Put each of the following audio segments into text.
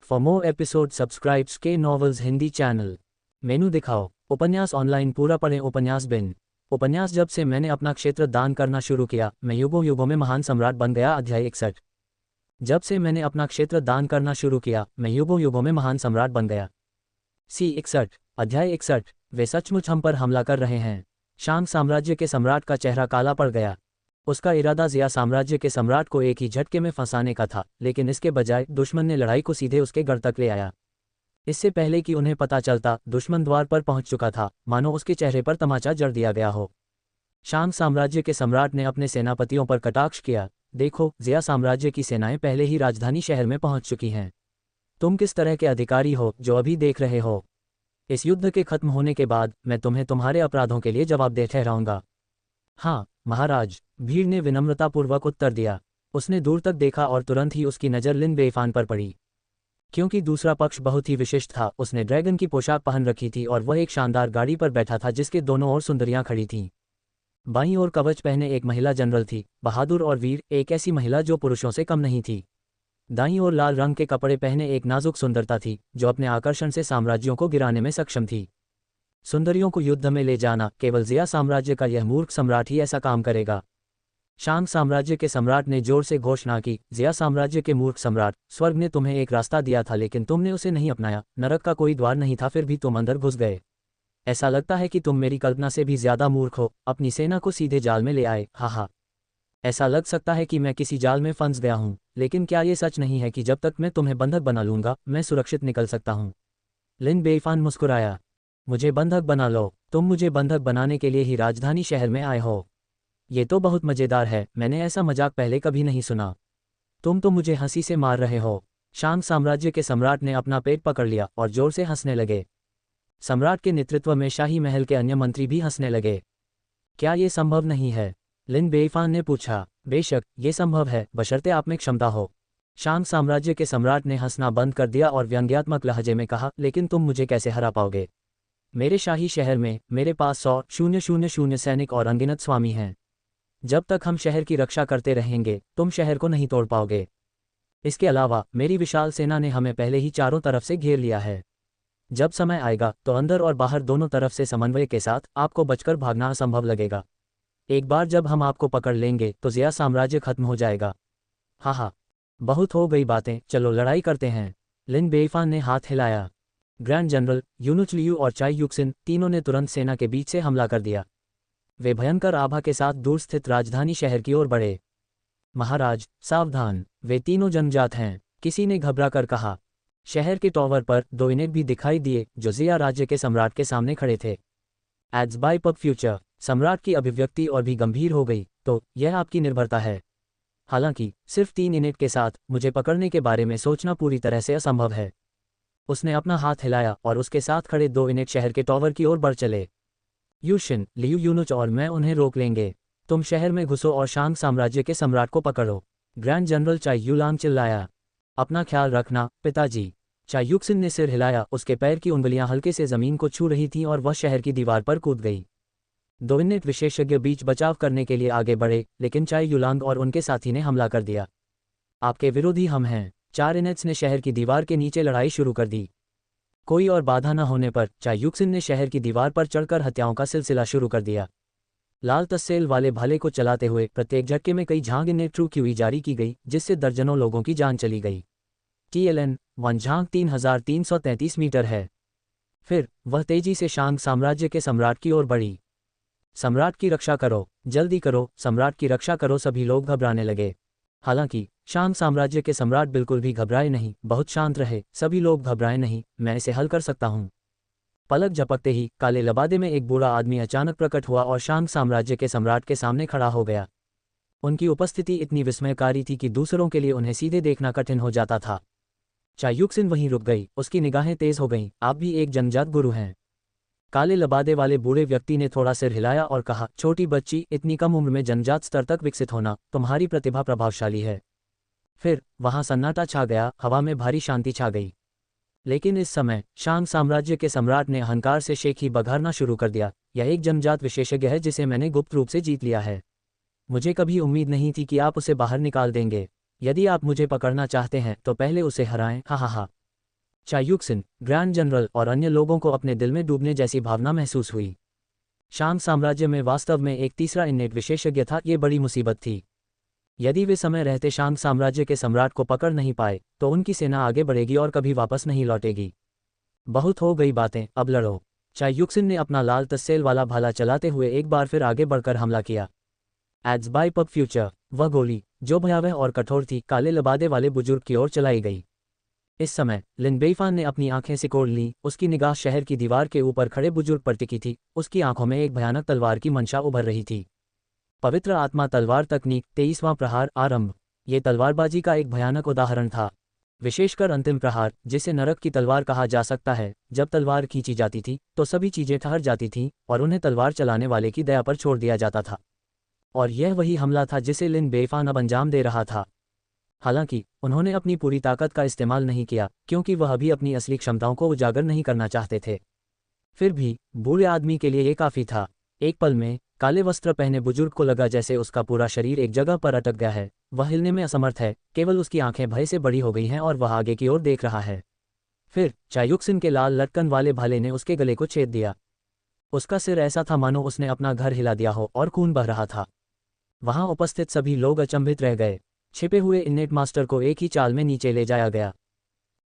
For more episode subscribe के novels Hindi channel. मेनू दिखाओ। उपन्यास ऑनलाइन पूरा पढ़ें। उपन्यास बिन। उपन्यास जब से मैंने अपना क्षेत्र दान करना शुरू किया, मैं युगों युगों में महान सम्राट बन गया। अध्याय 61। जब से मैंने अपना क्षेत्र दान करना शुरू किया, मैं युगों युगों में महान सम्राट बन गया। सी 61। अध्याय 61। वे सचमुच हम पर हमला कर रहे हैं। शांग साम्राज्य के सम्राट का चेहरा काला पड़ गया। उसका इरादा ज़िया साम्राज्य के सम्राट को एक ही झटके में फंसाने का था, लेकिन इसके बजाय दुश्मन ने लड़ाई को सीधे उसके घर तक ले आया। इससे पहले कि उन्हें पता चलता, दुश्मन द्वार पर पहुंच चुका था, मानो उसके चेहरे पर तमाचा जड़ दिया गया हो। शांग साम्राज्य के सम्राट ने अपने सेनापतियों पर कटाक्ष किया। देखो, ज़िया साम्राज्य की सेनाएं पहले ही राजधानी शहर में पहुंच चुकी हैं। तुम किस तरह के अधिकारी हो जो अभी देख रहे हो? इस युद्ध के खत्म होने के बाद मैं तुम्हें तुम्हारे अपराधों के लिए जवाबदेह ठहराऊंगा। हाँ महाराज, भीड़ ने विनम्रतापूर्वक उत्तर दिया। उसने दूर तक देखा और तुरंत ही उसकी नज़र लिन बेईफान पर पड़ी। क्योंकि दूसरा पक्ष बहुत ही विशिष्ट था। उसने ड्रैगन की पोशाक पहन रखी थी और वह एक शानदार गाड़ी पर बैठा था जिसके दोनों ओर सुंदरियां खड़ी थीं। बाईं ओर कवच पहने एक महिला जनरल थी, बहादुर और वीर, एक ऐसी महिला जो पुरुषों से कम नहीं थी। दाईं ओर लाल रंग के कपड़े पहने एक नाजुक सुंदरता थी, जो अपने आकर्षण से साम्राज्यों को गिराने में सक्षम थी। सुंदरियों को युद्ध में ले जाना, केवल ज़िया साम्राज्य का यह मूर्ख सम्राट ही ऐसा काम करेगा। शांग साम्राज्य के सम्राट ने जोर से घोषणा की। ज़िया साम्राज्य के मूर्ख सम्राट, स्वर्ग ने तुम्हें एक रास्ता दिया था, लेकिन तुमने उसे नहीं अपनाया। नरक का कोई द्वार नहीं था, फिर भी तुम अंदर घुस गए। ऐसा लगता है कि तुम मेरी कल्पना से भी ज्यादा मूर्ख हो। अपनी सेना को सीधे जाल में ले आए। हा। ऐसा लग सकता है कि मैं किसी जाल में फंस गया हूँ, लेकिन क्या ये सच नहीं है कि जब तक मैं तुम्हें बंधक बना लूंगा, मैं सुरक्षित निकल सकता हूँ? लिन बेईफान मुस्कुराया। मुझे बंधक बना लो? तुम मुझे बंधक बनाने के लिए ही राजधानी शहर में आए हो? ये तो बहुत मज़ेदार है। मैंने ऐसा मजाक पहले कभी नहीं सुना। तुम तो मुझे हंसी से मार रहे हो। शांग साम्राज्य के सम्राट ने अपना पेट पकड़ लिया और जोर से हंसने लगे। सम्राट के नेतृत्व में शाही महल के अन्य मंत्री भी हंसने लगे। क्या ये संभव नहीं है? लिन बेईफान ने पूछा। बेशक ये संभव है, बशर्ते आप में क्षमता हो। शांग साम्राज्य के सम्राट ने हंसना बंद कर दिया और व्यंग्यात्मक लहजे में कहा, लेकिन तुम मुझे कैसे हरा पाओगे? मेरे शाही शहर में मेरे पास 100,000 सैनिक और अनगिनत स्वामी हैं। जब तक हम शहर की रक्षा करते रहेंगे, तुम शहर को नहीं तोड़ पाओगे। इसके अलावा मेरी विशाल सेना ने हमें पहले ही चारों तरफ से घेर लिया है। जब समय आएगा तो अंदर और बाहर दोनों तरफ से समन्वय के साथ आपको बचकर भागना असंभव लगेगा। एक बार जब हम आपको पकड़ लेंगे तो ज़िया साम्राज्य खत्म हो जाएगा। हा। बहुत हो गई बातें, चलो लड़ाई करते हैं। लिन बेईफान ने हाथ हिलाया। ग्रैंड जनरल, यूनुच लियू और चाई युक्सिन, तीनों ने तुरंत सेना के बीच से हमला कर दिया। वे भयंकर आभा के साथ दूर स्थित राजधानी शहर की ओर बढ़े। महाराज सावधान, वे तीनों जन्मजात हैं, किसी ने घबरा कर कहा। शहर के टॉवर पर 2 यूनिट भी दिखाई दिए जो ज़िया राज्य के सम्राट के सामने खड़े थे। Ads by pub future. सम्राट की अभिव्यक्ति और भी गंभीर हो गई। तो यह आपकी निर्भरता है। हालांकि सिर्फ 3 यूनिट के साथ मुझे पकड़ने के बारे में सोचना पूरी तरह से असंभव है। उसने अपना हाथ हिलाया और उसके साथ खड़े 2 यूनिट शहर के टॉवर की ओर बढ़ चले। यूशिन, लियू, यूनुच और मैं उन्हें रोक लेंगे। तुम शहर में घुसो और शांग साम्राज्य के सम्राट को पकड़ो। ग्रैंड जनरल चाई युलांग चिल्लाया। अपना ख्याल रखना पिताजी। चाई युक्सिन ने सिर हिलाया। उसके पैर की उंगलियां हल्के से जमीन को छू रही थीं और वह शहर की दीवार पर कूद गई। 2 यूनिट विशेषज्ञ बीच बचाव करने के लिए आगे बढ़े, लेकिन चाई युलांग और उनके साथी ने हमला कर दिया। आपके विरोधी हम हैं। 4 यूनिट्स ने शहर की दीवार के नीचे लड़ाई शुरू कर दी। कोई और बाधा न होने पर चाई युक्सिन ने शहर की दीवार पर चढ़कर हत्याओं का सिलसिला शुरू कर दिया। लाल तस्सेल वाले भाले को चलाते हुए प्रत्येक झटके में कई झांग ने ट्रू क्यूई जारी की गई, जिससे दर्जनों लोगों की जान चली गई। TLN 1 झांग 3333 मीटर है। फिर वह तेजी से शांग साम्राज्य के सम्राट की ओर बढ़ी। सम्राट की रक्षा करो, जल्दी करो, सम्राट की रक्षा करो। सभी लोग घबराने लगे। हालांकि शांग साम्राज्य के सम्राट बिल्कुल भी घबराए नहीं, बहुत शांत रहे। सभी लोग घबराए नहीं, मैं इसे हल कर सकता हूँ। पलक झपकते ही काले लबादे में एक बूढ़ा आदमी अचानक प्रकट हुआ और शांग साम्राज्य के सम्राट के सामने खड़ा हो गया। उनकी उपस्थिति इतनी विस्मयकारी थी कि दूसरों के लिए उन्हें सीधे देखना कठिन हो जाता था। चाई युक्सिन वहीं रुक गई। उसकी निगाहें तेज हो गईं। आप भी एक जन्मजात गुरु हैं? काले लबादे वाले बूढ़े व्यक्ति ने थोड़ा सिर हिलाया और कहा, छोटी बच्ची, इतनी कम उम्र में जन्मजात स्तर तक विकसित होना, तुम्हारी प्रतिभा प्रभावशाली है। फिर वहां सन्नाटा छा गया। हवा में भारी शांति छा गई। लेकिन इस समय शांग साम्राज्य के सम्राट ने अहंकार से शेखी बघारना शुरू कर दिया। यह एक जन्मजात विशेषज्ञ है जिसे मैंने गुप्त रूप से जीत लिया है। मुझे कभी उम्मीद नहीं थी कि आप उसे बाहर निकाल देंगे। यदि आप मुझे पकड़ना चाहते हैं तो पहले उसे हराएं। हा। चायुक्सिन, ग्रैंड जनरल और अन्य लोगों को अपने दिल में डूबने जैसी भावना महसूस हुई। शांग साम्राज्य में वास्तव में एक तीसरा इन्नेट विशेषज्ञ था, ये बड़ी मुसीबत थी। यदि वे समय रहते शांग साम्राज्य के सम्राट को पकड़ नहीं पाए तो उनकी सेना आगे बढ़ेगी और कभी वापस नहीं लौटेगी। बहुत हो गई बातें, अब लड़ो। चायुक्सिन ने अपना लाल तस्सेल वाला भाला चलाते हुए एक बार फिर आगे बढ़कर हमला किया। एड्स बाय पब फ्यूचर, वह गोली जो भयावह और कठोर थी, काले लबादे वाले बुजुर्ग की ओर चलाई गई। इस समय लिन बेइफान ने अपनी आंखें सिकोड़ लीं, उसकी निगाह शहर की दीवार के ऊपर खड़े बुजुर्ग पर टिकी थी, उसकी आंखों में एक भयानक तलवार की मंशा उभर रही थी। पवित्र आत्मा तलवार तकनीक, 23वां प्रहार आरंभ। ये तलवारबाजी का एक भयानक उदाहरण था, विशेषकर अंतिम प्रहार, जिसे नरक की तलवार कहा जा सकता है। जब तलवार खींची जाती थी तो सभी चीजें ठहर जाती थीं और उन्हें तलवार चलाने वाले की दया पर छोड़ दिया जाता था। और यह वही हमला था जिसे लिन बेइफान अब अंजाम दे रहा था। हालांकि उन्होंने अपनी पूरी ताकत का इस्तेमाल नहीं किया, क्योंकि वह अभी अपनी असली क्षमताओं को उजागर नहीं करना चाहते थे। फिर भी बूढ़े आदमी के लिए ये काफी था। एक पल में काले वस्त्र पहने बुजुर्ग को लगा जैसे उसका पूरा शरीर एक जगह पर अटक गया है। वह हिलने में असमर्थ है, केवल उसकी आंखें भय से बड़ी हो गई हैं और वह आगे की ओर देख रहा है। फिर चायुक्सिन के लाल लटकन वाले भाले ने उसके गले को छेद दिया। उसका सिर ऐसा था मानो उसने अपना घर हिला दिया हो और खून बह रहा था। वहां उपस्थित सभी लोग अचंभित रह गए। छिपे हुए इन्नेट मास्टर को एक ही चाल में नीचे ले जाया गया।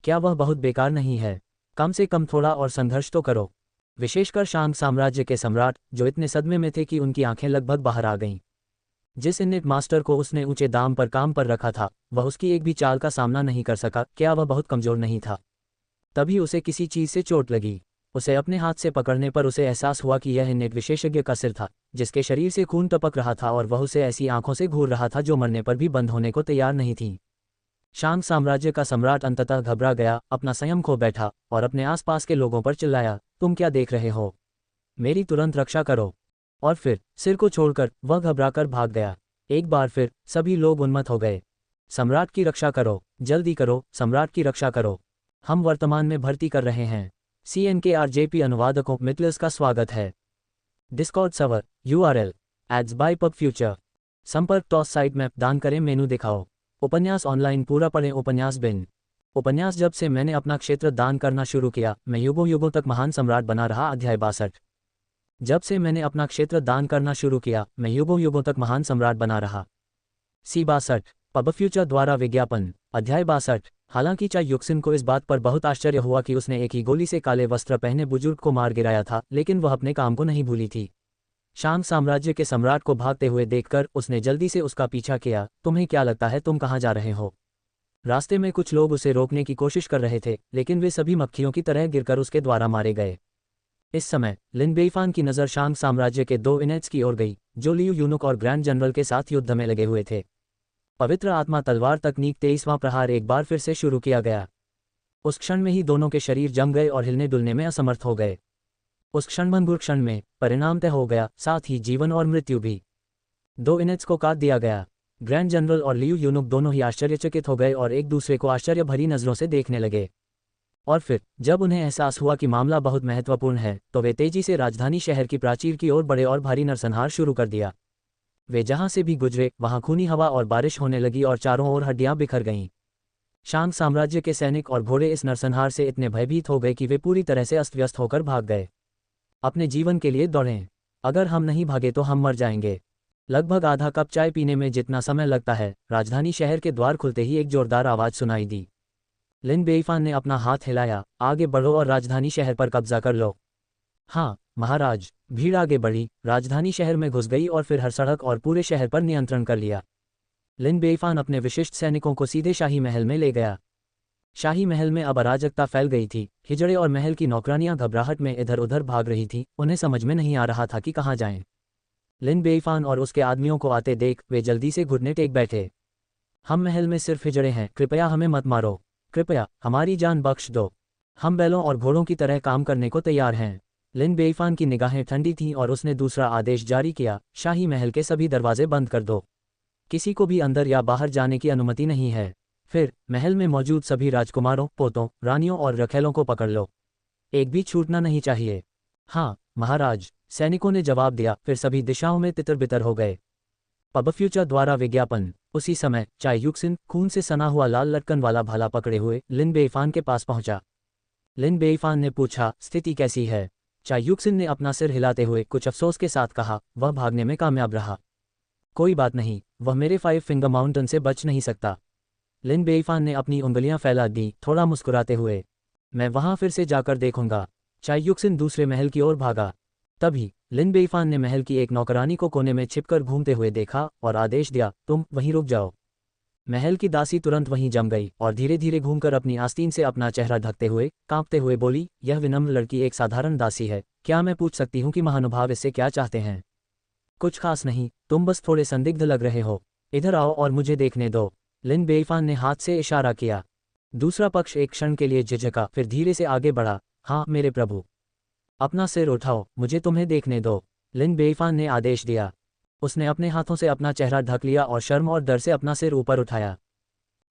क्या वह बहुत बेकार नहीं है? कम से कम थोड़ा और संघर्ष तो करो। विशेषकर शांग साम्राज्य के सम्राट, जो इतने सदमे में थे कि उनकी आंखें लगभग बाहर आ गईं। जिस इन्नेट मास्टर को उसने ऊंचे दाम पर काम पर रखा था, वह उसकी एक भी चाल का सामना नहीं कर सका। क्या वह बहुत कमजोर नहीं था? तभी उसे किसी चीज से चोट लगी। उसे अपने हाथ से पकड़ने पर उसे एहसास हुआ कि यह इन्नेट विशेषज्ञ का सिर था, जिसके शरीर से खून टपक रहा था और वह उसे ऐसी आंखों से घूर रहा था जो मरने पर भी बंद होने को तैयार नहीं थी। शांग साम्राज्य का सम्राट अंततः घबरा गया, अपना संयम खो बैठा और अपने आसपास के लोगों पर चिल्लाया, तुम क्या देख रहे हो? मेरी तुरंत रक्षा करो। और फिर सिर को छोड़कर वह घबराकर भाग गया। एक बार फिर सभी लोग उन्मत्त हो गए। सम्राट की रक्षा करो, जल्दी करो, सम्राट की रक्षा करो। हम वर्तमान में भर्ती कर रहे हैं। CNKRJP अनुवादकों मिटलर्स का स्वागत है। Discord server URL ads by pub future. संपर्क टॉस साइट मैप दान करें, मेनू दिखाओ। उपन्यास ऑनलाइन पूरा पढ़ें। उपन्यास बिन। उपन्यास जब से मैंने अपना क्षेत्र दान करना शुरू किया, मैं युगों युगों तक महान सम्राट बना रहा। अध्याय 62। जब से मैंने अपना क्षेत्र दान करना शुरू किया, मैं युगों युगों तक महान सम्राट बना रहा। C62 पब फ्यूचर द्वारा विज्ञापन। अध्याय 62। हालांकि चायुक्सिन को इस बात पर बहुत आश्चर्य हुआ कि उसने एक ही गोली से काले वस्त्र पहने बुजुर्ग को मार गिराया था, लेकिन वह अपने काम को नहीं भूली थी। शांग साम्राज्य के सम्राट को भागते हुए देखकर उसने जल्दी से उसका पीछा किया। तुम्हें क्या लगता है तुम कहाँ जा रहे हो? रास्ते में कुछ लोग उसे रोकने की कोशिश कर रहे थे, लेकिन वे सभी मक्खियों की तरह गिरकर उसके द्वारा मारे गए। इस समय लिन बेइफान की नज़र शांग साम्राज्य के 2 इनेट्स की ओर गई, जो लियू यूनुक और ग्रैंड जनरल के साथ युद्ध में लगे हुए थे। पवित्र आत्मा तलवार तकनीक, 23वां प्रहार एक बार फिर से शुरू किया गया। उस क्षण में ही दोनों के शरीर जम गए और हिलने डुलने में असमर्थ हो गए। उस क्षणभंगुर क्षण में परिणाम तय हो गया, साथ ही जीवन और मृत्यु भी। 2 इनेट्स को काट दिया गया। ग्रैंड जनरल और लियू यूनुक दोनों ही आश्चर्यचकित हो गए और एक दूसरे को आश्चर्य भरी नजरों से देखने लगे। और फिर जब उन्हें एहसास हुआ कि मामला बहुत महत्वपूर्ण है, तो वे तेजी से राजधानी शहर की प्राचीर की ओर बढ़े और भारी नरसंहार शुरू कर दिया। वे जहां से भी गुजरे वहां खूनी हवा और बारिश होने लगी और चारों ओर हड्डियां बिखर गईं। शांग साम्राज्य के सैनिक और घोड़े इस नरसंहार से इतने भयभीत हो गए कि वे पूरी तरह से अस्त व्यस्त होकर भाग गए। अपने जीवन के लिए दौड़ें। अगर हम नहीं भागे तो हम मर जाएंगे। लगभग आधा कप चाय पीने में जितना समय लगता है, राजधानी शहर के द्वार खुलते ही एक जोरदार आवाज सुनाई दी। लिन बेइफान ने अपना हाथ हिलाया, आगे बढ़ो और राजधानी शहर पर कब्जा कर लो। हाँ महाराज। भीड़ आगे बढ़ी, राजधानी शहर में घुस गई और फिर हर सड़क और पूरे शहर पर नियंत्रण कर लिया। लिन बेइफान अपने विशिष्ट सैनिकों को सीधे शाही महल में ले गया। शाही महल में अब अराजकता फैल गई थी। हिजड़े और महल की नौकरानियां घबराहट में इधर उधर भाग रही थीं, उन्हें समझ में नहीं आ रहा था कि कहाँ जाएं। लिन बेइफान और उसके आदमियों को आते देख वे जल्दी से घुटने टेक बैठे। हम महल में सिर्फ हिजड़े हैं, कृपया हमें मत मारो, कृपया हमारी जान बख्श दो। हम बैलों और घोड़ों की तरह काम करने को तैयार हैं। लिन बेइफान की निगाहें ठंडी थीं और उसने दूसरा आदेश जारी किया, शाही महल के सभी दरवाजे बंद कर दो। किसी को भी अंदर या बाहर जाने की अनुमति नहीं है। फिर महल में मौजूद सभी राजकुमारों, पोतों, रानियों और रखेलों को पकड़ लो। एक भी छूटना नहीं चाहिए। हाँ महाराज, सैनिकों ने जवाब दिया। फिर सभी दिशाओं में तितर बितर हो गए। पब फ्यूचर द्वारा विज्ञापन। उसी समय चायुक्सिन खून से सना हुआ लाल लटकन वाला भाला पकड़े हुए लिन बेइफान के पास पहुंचा। लिन बेईफान ने पूछा, स्थिति कैसी है? चा युक्सिन ने अपना सिर हिलाते हुए कुछ अफसोस के साथ कहा, वह भागने में कामयाब रहा। कोई बात नहीं, वह मेरे 5 फिंगर माउंटेन से बच नहीं सकता। लिन बेईफान ने अपनी उंगलियां फैला दी, थोड़ा मुस्कुराते हुए। मैं वहां फिर से जाकर देखूंगा। चा युक्सिन दूसरे महल की ओर भागा। तभी लिन बेईफान ने महल की एक नौकरानी को कोने में छिपकर घूमते हुए देखा और आदेश दिया, तुम वहीं रुक जाओ। महल की दासी तुरंत वहीं जम गई और धीरे धीरे घूमकर अपनी आस्तीन से अपना चेहरा ढकते हुए कांपते हुए बोली, यह विनम्र लड़की एक साधारण दासी है, क्या मैं पूछ सकती हूँ कि महानुभाव इससे क्या चाहते हैं? कुछ खास नहीं, तुम बस थोड़े संदिग्ध लग रहे हो। इधर आओ और मुझे देखने दो। लिन बेईफान ने हाथ से इशारा किया। दूसरा पक्ष एक क्षण के लिए झिझका, फिर धीरे से आगे बढ़ा। हाँ मेरे प्रभु, अपना सिर उठाओ, मुझे तुम्हें देखने दो। लिन बेईफान ने आदेश दिया। उसने अपने हाथों से अपना चेहरा ढक लिया और शर्म और डर से अपना सिर ऊपर उठाया।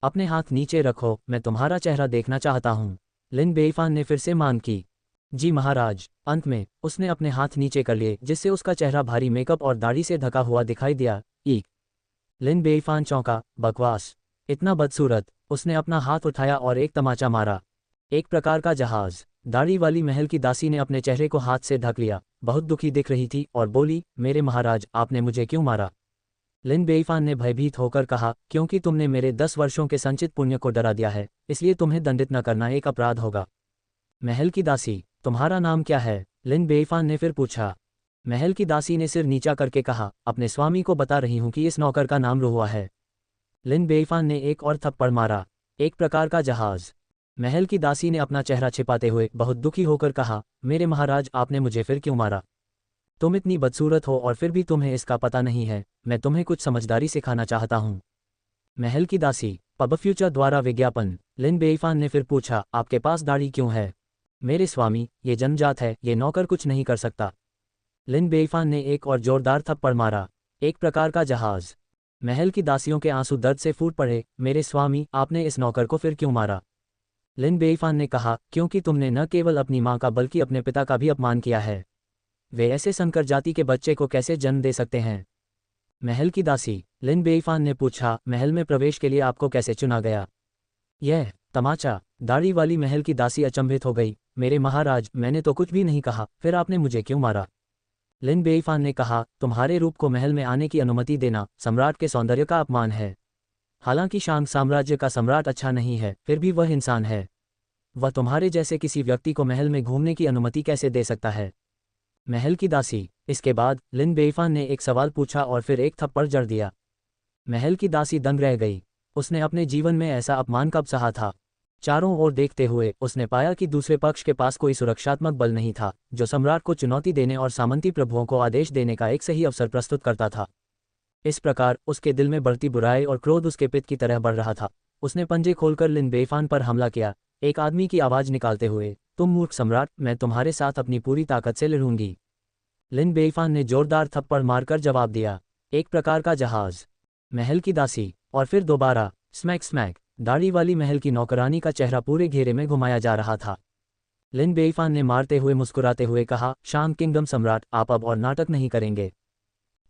अपने हाथ नीचे रखो, मैं तुम्हारा चेहरा देखना चाहता हूँ। लिन बेईफान ने फिर से मांग की। जी महाराज। अंत में उसने अपने हाथ नीचे कर लिए, जिससे उसका चेहरा भारी मेकअप और दाढ़ी से ढका हुआ दिखाई दिया। लिन बेईफान चौंका, बकवास, इतना बदसूरत। उसने अपना हाथ उठाया और एक तमाचा मारा। एक प्रकार का जहाज। दाढ़ी वाली महल की दासी ने अपने चेहरे को हाथ से ढक लिया, बहुत दुखी दिख रही थी और बोली, मेरे महाराज, आपने मुझे क्यों मारा? लिन बेईफान ने भयभीत होकर कहा, क्योंकि तुमने मेरे 10 वर्षों के संचित पुण्य को डरा दिया है, इसलिए तुम्हें दंडित न करना एक अपराध होगा। महल की दासी, तुम्हारा नाम क्या है? लिन बेईफान ने फिर पूछा। महल की दासी ने सिर नीचा करके कहा, अपने स्वामी को बता रही हूं कि इस नौकर का नाम रुहुआ है। लिन बेईफान ने एक और थप्पड़ मारा। एक प्रकार का जहाज। महल की दासी ने अपना चेहरा छिपाते हुए बहुत दुखी होकर कहा, मेरे महाराज, आपने मुझे फिर क्यों मारा? तुम इतनी बदसूरत हो और फिर भी तुम्हें इसका पता नहीं है। मैं तुम्हें कुछ समझदारी सिखाना चाहता हूँ। महल की दासी, पबफ्यूचर द्वारा विज्ञापन। लिन बेईफान ने फिर पूछा, आपके पास दाढ़ी क्यों है? मेरे स्वामी, ये जन्मजात है, ये नौकर कुछ नहीं कर सकता। लिन बेईफान ने एक और जोरदार थप्पड़ मारा। एक प्रकार का जहाज। महल की दासियों के आंसू दर्द से फूट पड़े। मेरे स्वामी, आपने इस नौकर को फिर क्यों मारा? लिन बेईफान ने कहा, क्योंकि तुमने न केवल अपनी मां का बल्कि अपने पिता का भी अपमान किया है। वे ऐसे संकर जाति के बच्चे को कैसे जन्म दे सकते हैं? महल की दासी, लिन बेईफान ने पूछा, महल में प्रवेश के लिए आपको कैसे चुना गया? यह तमाचा। दाढ़ी वाली महल की दासी अचंभित हो गई। मेरे महाराज, मैंने तो कुछ भी नहीं कहा, फिर आपने मुझे क्यों मारा? लिन बेईफान ने कहा, तुम्हारे रूप को महल में आने की अनुमति देना सम्राट के सौंदर्य का अपमान है। हालांकि शांग साम्राज्य का सम्राट अच्छा नहीं है, फिर भी वह इंसान है। वह तुम्हारे जैसे किसी व्यक्ति को महल में घूमने की अनुमति कैसे दे सकता है? महल की दासी। इसके बाद लिन बेईफान ने एक सवाल पूछा और फिर एक थप्पड़ जड़ दिया। महल की दासी दंग रह गई। उसने अपने जीवन में ऐसा अपमान कब सहा था? चारों ओर देखते हुए उसने पाया कि दूसरे पक्ष के पास कोई सुरक्षात्मक बल नहीं था, जो सम्राट को चुनौती देने और सामंती प्रभुओं को आदेश देने का एक सही अवसर प्रस्तुत करता था। इस प्रकार उसके दिल में बढ़ती बुराई और क्रोध उसके पित्त की तरह बढ़ रहा था। उसने पंजे खोलकर लिन बेईफान पर हमला किया, एक आदमी की आवाज निकालते हुए, तुम मूर्ख सम्राट, मैं तुम्हारे साथ अपनी पूरी ताकत से लड़ूंगी। लिन बेईफान ने जोरदार थप्पड़ मारकर जवाब दिया। एक प्रकार का जहाज। महल की दासी। और फिर दोबारा स्मैक स्मैक। दाढ़ी वाली महल की नौकरानी का चेहरा पूरे घेरे में घुमाया जा रहा था। लिन बेईफान ने मारते हुए मुस्कुराते हुए कहा, शांग किंगडम सम्राट, आप अब और नाटक नहीं करेंगे।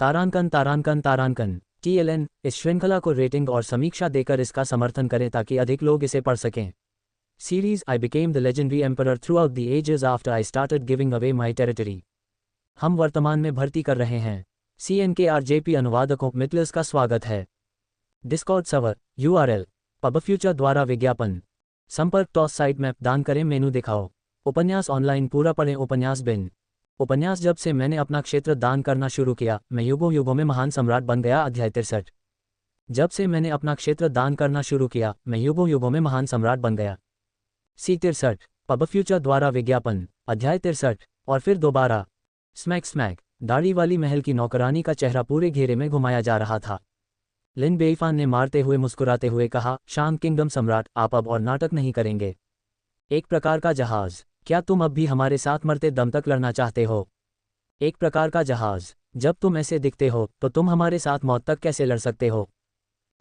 तारांकन तारांकन तारांकन। TLN, इस श्रृंखला को रेटिंग और समीक्षा देकर इसका समर्थन करें ताकि अधिक लोग इसे पढ़ सकें। Series I became the legendary emperor throughout the ages after I started giving away my territory. हम वर्तमान में भर्ती कर रहे हैं। CNKRJP अनुवादकों मितलर्स का स्वागत है। डिस्कॉर्ड सर्वर URL पबफ्यूचर द्वारा विज्ञापन। संपर्क टॉस साइट मैप दान करें मेनू दिखाओ। उपन्यास ऑनलाइन पूरा पढ़ें उपन्यास बिन। उपन्यास जब से मैंने अपना क्षेत्र दान करना शुरू किया, मैं युगों युगों में महान सम्राट बन गया। अध्याय 63। जब से मैंने अपना क्षेत्र दान करना शुरू किया, मैं युगों युगों में महान सम्राट बन गया। C63 पबफ्यूचर द्वारा विज्ञापन। अध्याय 63। और फिर दोबारा स्मैक स्मैक। दाढ़ी वाली महल की नौकरानी का चेहरा पूरे घेरे में घुमाया जा रहा था। लिन बेईफान ने मारते हुए मुस्कुराते हुए कहा, शांग किंगडम सम्राट, आप अब और नाटक नहीं करेंगे। एक प्रकार का जहाज। क्या तुम अब भी हमारे साथ मरते दम तक लड़ना चाहते हो? एक प्रकार का जहाज। जब तुम ऐसे दिखते हो तो तुम हमारे साथ मौत तक कैसे लड़ सकते हो?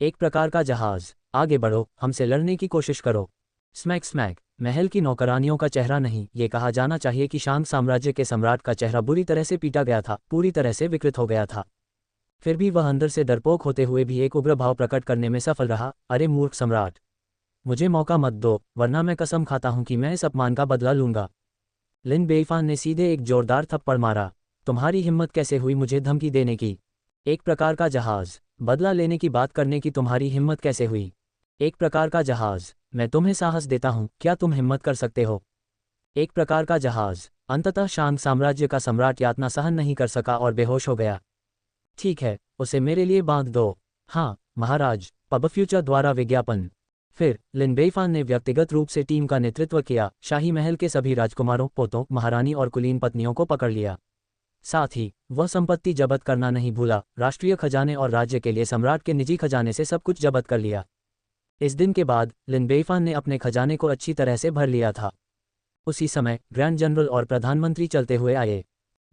एक प्रकार का जहाज। आगे बढ़ो, हमसे लड़ने की कोशिश करो। Smack smack. महल की नौकरानियों का चेहरा नहीं, ये कहा जाना चाहिए कि शांग साम्राज्य के सम्राट का चेहरा बुरी तरह से पीटा गया था, पूरी तरह से विकृत हो गया था। फिर भी वह अंदर से डरपोक होते हुए भी एक उग्र भाव प्रकट करने में सफल रहा। अरे मूर्ख सम्राट, मुझे मौका मत दो, वरना मैं कसम खाता हूं कि मैं इस अपमान का बदला लूंगा। लिन बेईफान ने सीधे एक जोरदार थप्पड़ मारा। तुम्हारी हिम्मत कैसे हुई मुझे धमकी देने की? एक प्रकार का जहाज। बदला लेने की बात करने की तुम्हारी हिम्मत कैसे हुई? एक प्रकार का जहाज। मैं तुम्हें साहस देता हूं, क्या तुम हिम्मत कर सकते हो? एक प्रकार का जहाज। अंततः शांग साम्राज्य का सम्राट यातना सहन नहीं कर सका और बेहोश हो गया। ठीक है, उसे मेरे लिए बांध दो। हाँ महाराज। पब फ्यूचर द्वारा विज्ञापन। फिर लिन बेईफान ने व्यक्तिगत रूप से टीम का नेतृत्व किया, शाही महल के सभी राजकुमारों, पोतों, महारानी और कुलीन पत्नियों को पकड़ लिया। साथ ही वह संपत्ति जब्त करना नहीं भूला, राष्ट्रीय खजाने और राज्य के लिए सम्राट के निजी खजाने से सब कुछ जब्त कर लिया। इस दिन के बाद लिन बेईफान ने अपने खजाने को अच्छी तरह से भर लिया था। उसी समय ग्रैंड जनरल और प्रधानमंत्री चलते हुए आए।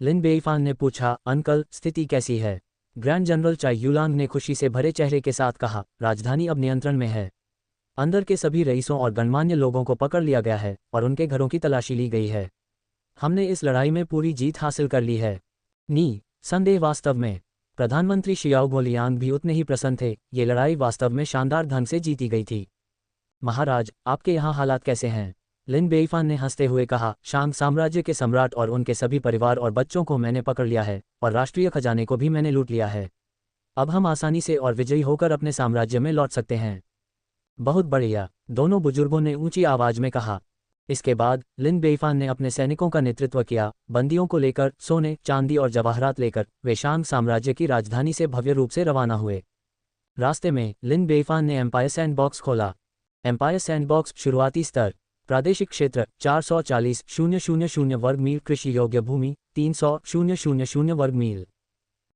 लिन बेईफान ने पूछा, अंकल स्थिति कैसी है? ग्रैंड जनरल चाई यूलांग ने खुशी से भरे चेहरे के साथ कहा, राजधानी अब नियंत्रण में है। अंदर के सभी रईसों और गणमान्य लोगों को पकड़ लिया गया है और उनके घरों की तलाशी ली गई है। हमने इस लड़ाई में पूरी जीत हासिल कर ली है। संदेह वास्तव में। प्रधानमंत्री शियाओ गोलियांग भी उतने ही प्रसन्न थे। ये लड़ाई वास्तव में शानदार ढंग से जीती गई थी। महाराज, आपके यहाँ हालात कैसे हैं? लिन बेईफान ने हंसते हुए कहा, शांग साम्राज्य के सम्राट और उनके सभी परिवार और बच्चों को मैंने पकड़ लिया है और राष्ट्रीय खजाने को भी मैंने लूट लिया है। अब हम आसानी से और विजयी होकर अपने साम्राज्य में लौट सकते हैं। बहुत बढ़िया, दोनों बुजुर्गों ने ऊंची आवाज में कहा। इसके बाद लिन बेईफान ने अपने सैनिकों का नेतृत्व किया। बंदियों को लेकर, सोने, चांदी और जवाहरात लेकर वे शांग साम्राज्य की राजधानी से भव्य रूप से रवाना हुए। रास्ते में लिन बेईफान ने एम्पायर सैंडबॉक्स खोला। एम्पायर सैंडबॉक्स शुरुआती स्तर। प्रादेशिक क्षेत्र 440,000 वर्ग मील। कृषि योग्य भूमि 300,000 वर्ग मील।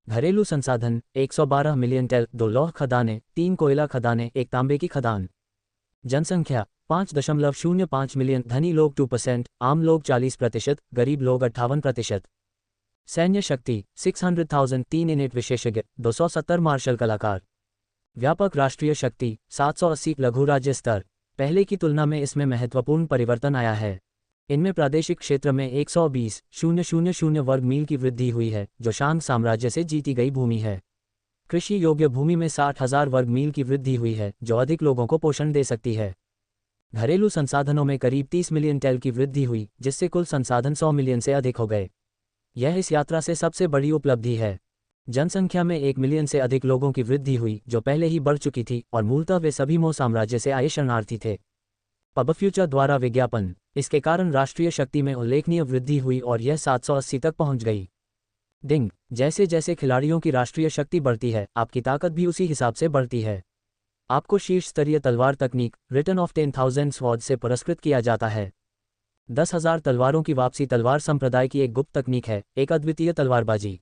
घरेलू संसाधन 112 मिलियन टेल, 2 लौह खदानें, 3 कोयला खदानें, 1 तांबे की खदान। जनसंख्या 5.05 मिलियन। धनी लोग 2%, आम लोग 40%, गरीब लोग 58%। सैन्य शक्ति 600,000, 3 यूनिट विशेषज्ञ, 270 मार्शल कलाकार। व्यापक राष्ट्रीय शक्ति 780। लघु राज्य स्तर। पहले की तुलना में इसमें महत्वपूर्ण परिवर्तन आया है। इनमें प्रादेशिक क्षेत्र में 120,000 वर्ग मील की वृद्धि हुई है, जो शांग साम्राज्य से जीती गई भूमि है। कृषि योग्य भूमि में 60,000 वर्ग मील की वृद्धि हुई है, जो अधिक लोगों को पोषण दे सकती है। घरेलू संसाधनों में करीब 30 मिलियन टेल की वृद्धि हुई, जिससे कुल संसाधन 100 मिलियन से अधिक हो गए। यह इस यात्रा से सबसे बड़ी उपलब्धि है। जनसंख्या में 1 मिलियन से अधिक लोगों की वृद्धि हुई, जो पहले ही बढ़ चुकी थी, और मूलतः वे सभी मो साम्राज्य से आए शरणार्थी थे। पब फ्यूचर द्वारा विज्ञापन। इसके कारण राष्ट्रीय शक्ति में उल्लेखनीय वृद्धि हुई और यह 780 तक पहुंच गई। डिंग। जैसे जैसे खिलाड़ियों की राष्ट्रीय शक्ति बढ़ती है, आपकी ताकत भी उसी हिसाब से बढ़ती है। आपको शीर्ष स्तरीय तलवार तकनीक रिटर्न ऑफ 10,000 स्वॉर्ड से पुरस्कृत किया जाता है। 10,000 तलवारों की वापसी तलवार संप्रदाय की एक गुप्त तकनीक है, एक अद्वितीय तलवारबाजी।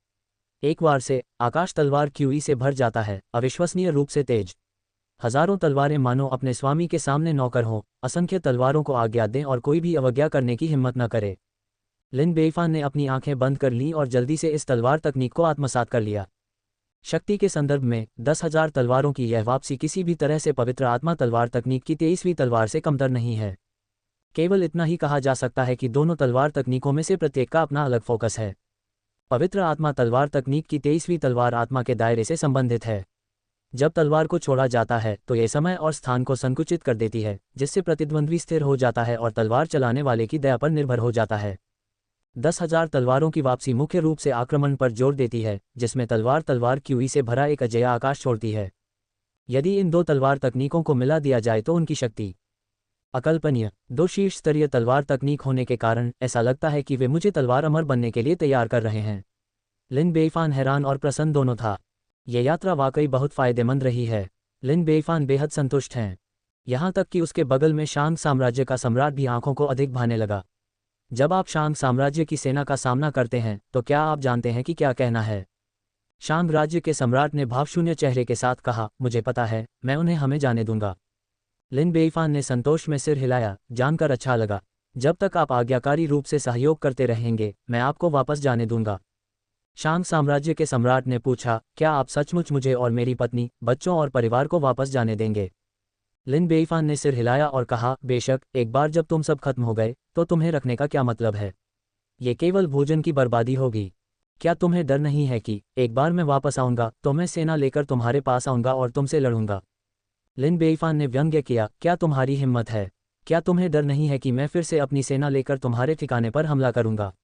एक वार से आकाश तलवार क्यूई से भर जाता है, अविश्वसनीय रूप से तेज। हजारों तलवारें मानो अपने स्वामी के सामने नौकर हों, असंख्य तलवारों को आज्ञा दें और कोई भी अवज्ञा करने की हिम्मत न करे। लिन बेईफान ने अपनी आंखें बंद कर लीं और जल्दी से इस तलवार तकनीक को आत्मसात कर लिया। शक्ति के संदर्भ में 10,000 तलवारों की यह वापसी किसी भी तरह से पवित्र आत्मा तलवार तकनीक की 23वीं तलवार से कमतर नहीं है। केवल इतना ही कहा जा सकता है कि दोनों तलवार तकनीकों में से प्रत्येक का अपना अलग फोकस है। पवित्र आत्मा तलवार तकनीक की 23वीं तलवार आत्मा के दायरे से संबंधित है। जब तलवार को छोड़ा जाता है तो यह समय और स्थान को संकुचित कर देती है, जिससे प्रतिद्वंद्वी स्थिर हो जाता है और तलवार चलाने वाले की दया पर निर्भर हो जाता है। 10,000 तलवारों की वापसी मुख्य रूप से आक्रमण पर जोर देती है, जिसमें तलवार क्यूई से भरा एक अजय आकाश छोड़ती है। यदि इन दो तलवार तकनीकों को मिला दिया जाए तो उनकी शक्ति अकल्पनीय। 2 शीर्ष स्तरीय तलवार तकनीक होने के कारण ऐसा लगता है कि वे मुझे तलवार अमर बनने के लिए तैयार कर रहे हैं। लिन बेईफान हैरान और प्रसन्न दोनों था। यह यात्रा वाकई बहुत फायदेमंद रही है। लिन बेईफान बेहद संतुष्ट हैं। यहाँ तक कि उसके बगल में शांग साम्राज्य का सम्राट भी आंखों को अधिक भाने लगा। जब आप शांग साम्राज्य की सेना का सामना करते हैं तो क्या आप जानते हैं कि क्या कहना है? शांग राज्य के सम्राट ने भावशून्य चेहरे के साथ कहा, मुझे पता है, मैं उन्हें हमें जाने दूंगा। लिन बेईफान ने संतोष में सिर हिलाया, जानकर अच्छा लगा। जब तक आप आज्ञाकारी रूप से सहयोग करते रहेंगे, मैं आपको वापस जाने दूंगा। शांग साम्राज्य के सम्राट ने पूछा, क्या आप सचमुच मुझे और मेरी पत्नी, बच्चों और परिवार को वापस जाने देंगे? लिन बेईफान ने सिर हिलाया और कहा, बेशक, एक बार जब तुम सब खत्म हो गए तो तुम्हें रखने का क्या मतलब है? ये केवल भोजन की बर्बादी होगी। क्या तुम्हें डर नहीं है कि एक बार मैं वापस आऊंगा तो मैं सेना लेकर तुम्हारे पास आऊंगा और तुमसे लड़ूंगा? लिन बेइफान ने व्यंग्य किया, क्या तुम्हारी हिम्मत है? क्या तुम्हें डर नहीं है कि मैं फिर से अपनी सेना लेकर तुम्हारे ठिकाने पर हमला करूंगा?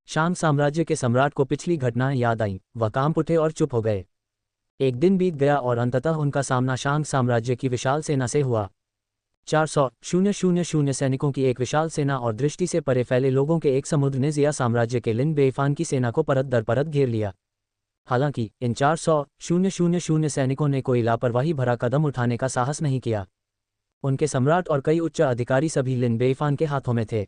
शांग साम्राज्य के सम्राट को पिछली घटनाएं याद आईं, वह कांप उठे और चुप हो गए। एक दिन बीत गया और अंततः उनका सामना शांग साम्राज्य की विशाल सेना से हुआ। 400,000 सैनिकों की एक विशाल सेना और दृष्टि से परे फैले लोगों के एक समुद्र ने जिया साम्राज्य के लिन बेइफान की सेना को परत दर परत घेर लिया। हालांकि इन 400,000 सैनिकों ने कोई लापरवाही भरा कदम उठाने का साहस नहीं किया। उनके सम्राट और कई उच्च अधिकारी सभी लिन बेइफान के हाथों में थे।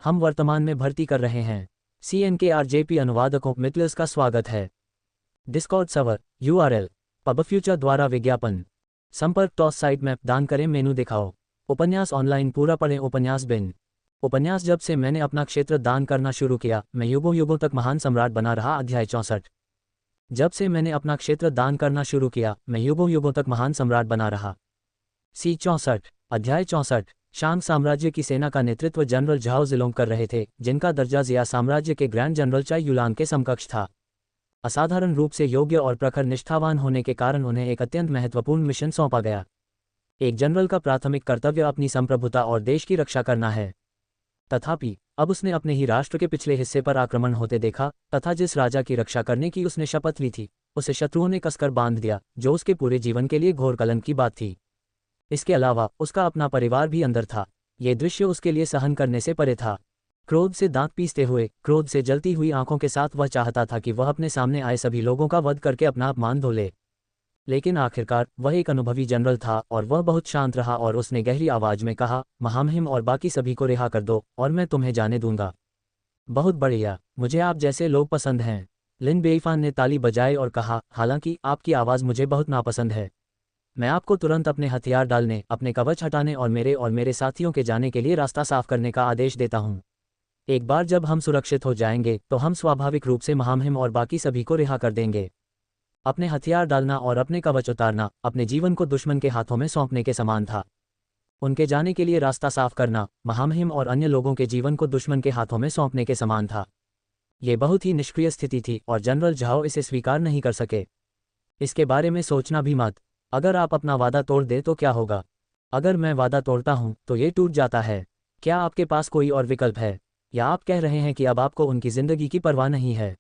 हम वर्तमान में भर्ती कर रहे हैं। CNKRJP अनुवादकों मित्लर्स का स्वागत है। डिस्कॉर्ड सर्वर URL पबफ्यूचर द्वारा विज्ञापन संपर्क टॉस साइट मैप दान करें मेनू दिखाओ। उपन्यास ऑनलाइन पूरा पढ़ें। उपन्यास बिन उपन्यास जब से मैंने अपना क्षेत्र दान करना शुरू किया मैं युगों युगों तक महान सम्राट बना रहा। अध्याय 64। जब से मैंने अपना क्षेत्र दान करना शुरू किया मैं युगों युगों तक महान सम्राट बना रहा। C64 अध्याय 64। शांग साम्राज्य की सेना का नेतृत्व जनरल झाओ जिलोंग कर रहे थे, जिनका दर्जा जिया साम्राज्य के ग्रैंड जनरल चाई युलान के समकक्ष था। असाधारण रूप से योग्य और प्रखर निष्ठावान होने के कारण उन्हें एक अत्यंत महत्वपूर्ण मिशन सौंपा गया। एक जनरल का प्राथमिक कर्तव्य अपनी संप्रभुता और देश की रक्षा करना है। तथापि अब उसने अपने ही राष्ट्र के पिछले हिस्से पर आक्रमण होते देखा तथा जिस राजा की रक्षा करने की उसने शपथ ली थी उसे शत्रुओं ने कसकर बांध दिया, जो उसके पूरे जीवन के लिए घोर कलंक की बात थी। इसके अलावा उसका अपना परिवार भी अंदर था। ये दृश्य उसके लिए सहन करने से परे था। क्रोध से दांत पीसते हुए, क्रोध से जलती हुई आंखों के साथ वह चाहता था कि वह अपने सामने आए सभी लोगों का वध करके अपना अपमान धो ले। लेकिन आखिरकार वह एक अनुभवी जनरल था और वह बहुत शांत रहा और उसने गहरी आवाज में कहा, महामहिम और बाकी सभी को रिहा कर दो और मैं तुम्हें जाने दूंगा। बहुत बढ़िया, मुझे आप जैसे लोग पसंद हैं। लिन बेइफान ने ताली बजाई और कहा, हालांकि आपकी आवाज़ मुझे बहुत नापसंद है। मैं आपको तुरंत अपने हथियार डालने, अपने कवच हटाने और मेरे साथियों के जाने के लिए रास्ता साफ करने का आदेश देता हूं। एक बार जब हम सुरक्षित हो जाएंगे तो हम स्वाभाविक रूप से महामहिम और बाकी सभी को रिहा कर देंगे। अपने हथियार डालना और अपने कवच उतारना अपने जीवन को दुश्मन के हाथों में सौंपने के समान था। उनके जाने के लिए रास्ता साफ करना महामहिम और अन्य लोगों के जीवन को दुश्मन के हाथों में सौंपने के समान था। ये बहुत ही निष्क्रिय स्थिति थी और जनरल झाओ इसे स्वीकार नहीं कर सके। इसके बारे में सोचना भी मत। अगर आप अपना वादा तोड़ दे तो क्या होगा? अगर मैं वादा तोड़ता हूं तो ये टूट जाता है। क्या आपके पास कोई और विकल्प है, या आप कह रहे हैं कि अब आपको उनकी जिंदगी की परवाह नहीं है?